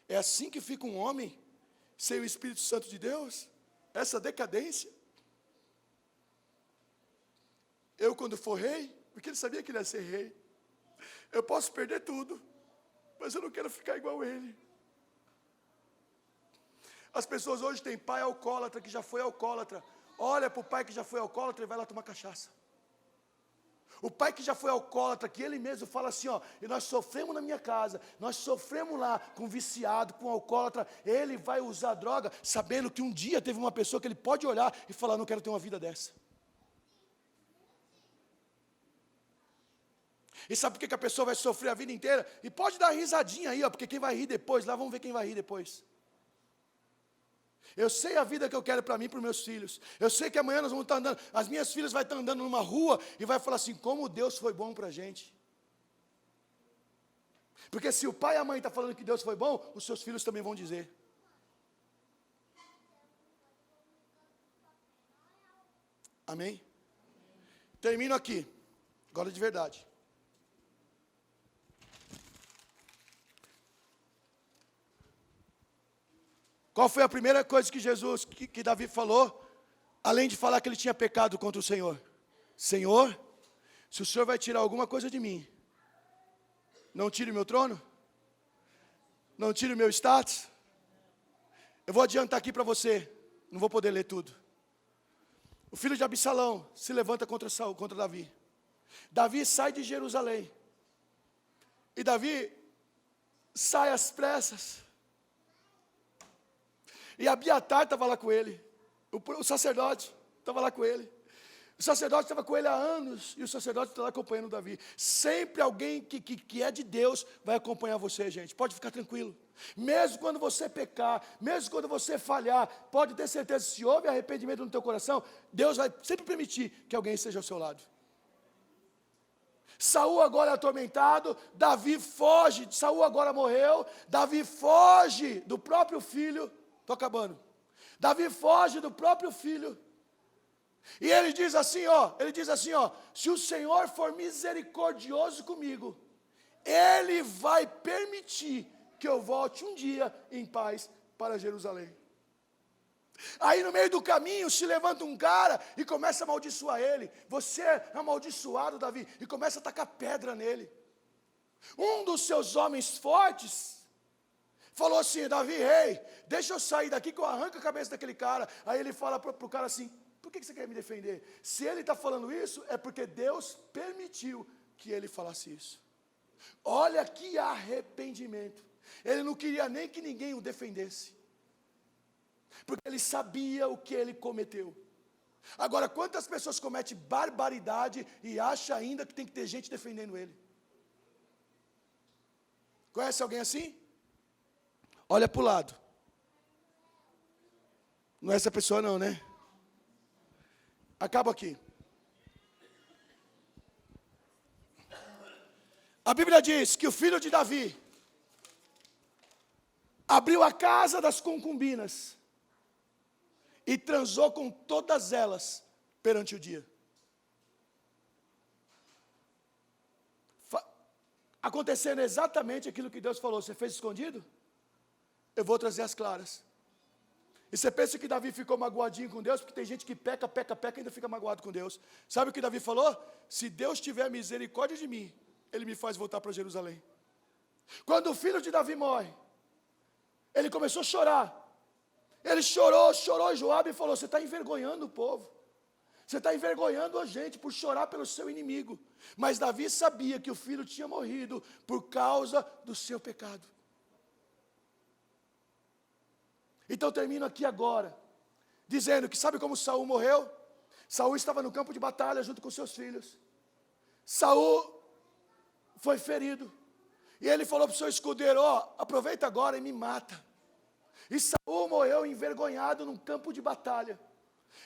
É assim que fica um homem sem o Espírito Santo de Deus? Essa decadência? Eu quando for rei, porque ele sabia que ele ia ser rei, eu posso perder tudo, mas eu não quero ficar igual a ele. As pessoas hoje têm pai alcoólatra que já foi alcoólatra. Olha para o pai que já foi alcoólatra e vai lá tomar cachaça. O pai que já foi alcoólatra, que ele mesmo fala assim, ó, e nós sofremos na minha casa, nós sofremos lá com viciado, com alcoólatra, ele vai usar droga, sabendo que um dia teve uma pessoa que ele pode olhar e falar, não quero ter uma vida dessa. E sabe por que a pessoa vai sofrer a vida inteira? E pode dar risadinha aí, ó, porque quem vai rir depois, lá vamos ver quem vai rir depois. Eu sei a vida que eu quero para mim e para os meus filhos. Eu sei que amanhã nós vamos estar andando, as minhas filhas vão estar andando numa rua e vai falar assim, como Deus foi bom para a gente. Porque se o pai e a mãe estão falando que Deus foi bom, os seus filhos também vão dizer. Amém? Termino aqui, agora de verdade. Qual foi a primeira coisa que que Davi falou, além de falar que ele tinha pecado contra o Senhor? Senhor, se o Senhor vai tirar alguma coisa de mim, não tire o meu trono, não tire o meu status. Eu vou adiantar aqui para você, não vou poder ler tudo. O filho de Absalão se levanta contra Davi. Davi sai de Jerusalém. E Davi sai às pressas. E Abiatar estava lá com ele, o sacerdote estava lá com ele. O sacerdote estava com ele há anos, e o sacerdote está lá acompanhando Davi. Sempre alguém que é de Deus vai acompanhar você, gente, pode ficar tranquilo. Mesmo quando você pecar, mesmo quando você falhar, pode ter certeza, se houve arrependimento no teu coração, Deus vai sempre permitir que alguém esteja ao seu lado. Saul agora é atormentado, Davi foge, Saul agora morreu, Davi foge do próprio filho. Estou acabando. Davi foge do próprio filho. E ele diz assim, ó, se o Senhor for misericordioso comigo, Ele vai permitir que eu volte um dia em paz para Jerusalém. Aí no meio do caminho se levanta um cara e começa a amaldiçoar ele. Você é amaldiçoado, Davi, e começa a tacar pedra nele. Um dos seus homens fortes falou assim, Davi, ei, deixa eu sair daqui que eu arranco a cabeça daquele cara. Aí ele fala para o cara assim, por que você quer me defender? Se ele está falando isso, é porque Deus permitiu que ele falasse isso. Olha que arrependimento. Ele não queria nem que ninguém o defendesse. Porque ele sabia o que ele cometeu. Agora, quantas pessoas cometem barbaridade e acham ainda que tem que ter gente defendendo ele? Conhece alguém assim? Olha para o lado. Não é essa pessoa não, né? Acabo aqui. A Bíblia diz que o filho de Davi abriu a casa das concubinas e transou com todas elas perante o dia. Acontecendo exatamente aquilo que Deus falou. Você fez escondido? Eu vou trazer as claras. E você pensa que Davi ficou magoadinho com Deus? Porque tem gente que peca e ainda fica magoado com Deus. Sabe o que Davi falou? Se Deus tiver misericórdia de mim, Ele me faz voltar para Jerusalém. Quando o filho de Davi morre, ele começou a chorar. Ele chorou, e Joabe falou: você está envergonhando o povo. Você está envergonhando a gente por chorar pelo seu inimigo. Mas Davi sabia que o filho tinha morrido por causa do seu pecado. Então termino aqui agora, dizendo que sabe como Saul morreu? Saul estava no campo de batalha junto com seus filhos. Saul foi ferido. E ele falou para o seu escudeiro: aproveita agora e me mata. E Saul morreu envergonhado num campo de batalha.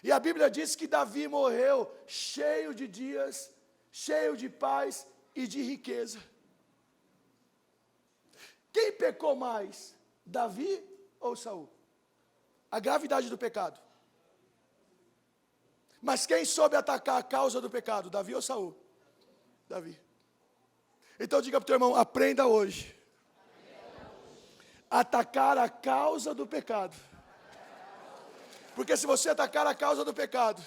E a Bíblia diz que Davi morreu cheio de dias, cheio de paz e de riqueza. Quem pecou mais, Davi ou Saul? A gravidade do pecado. Mas quem soube atacar a causa do pecado, Davi ou Saul? Davi. Então diga para o teu irmão: aprenda hoje. Atacar a causa do pecado. Porque se você atacar a causa do pecado,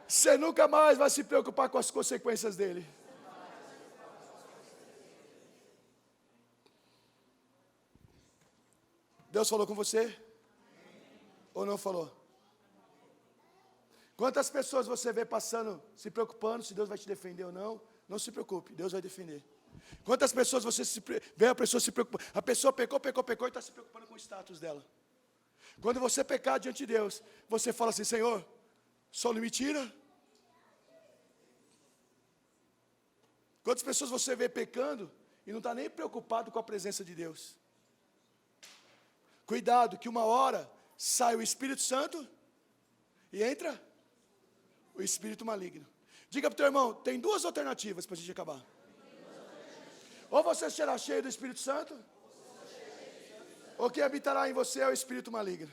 você nunca mais vai se preocupar com as consequências dele. Deus falou com você? Ou não falou? Quantas pessoas você vê passando, se preocupando se Deus vai te defender ou não? Não se preocupe, Deus vai defender. Quantas pessoas você vê a pessoa se preocupando? A pessoa pecou e está se preocupando com o status dela. Quando você pecar diante de Deus, você fala assim: Senhor, só não me tira. Quantas pessoas você vê pecando e não está nem preocupado com a presença de Deus? Cuidado, que uma hora sai o Espírito Santo e entra o espírito maligno. Diga para o teu irmão: tem duas alternativas para a gente acabar. Ou você será cheio do Espírito Santo, ou quem habitará em você é o espírito maligno.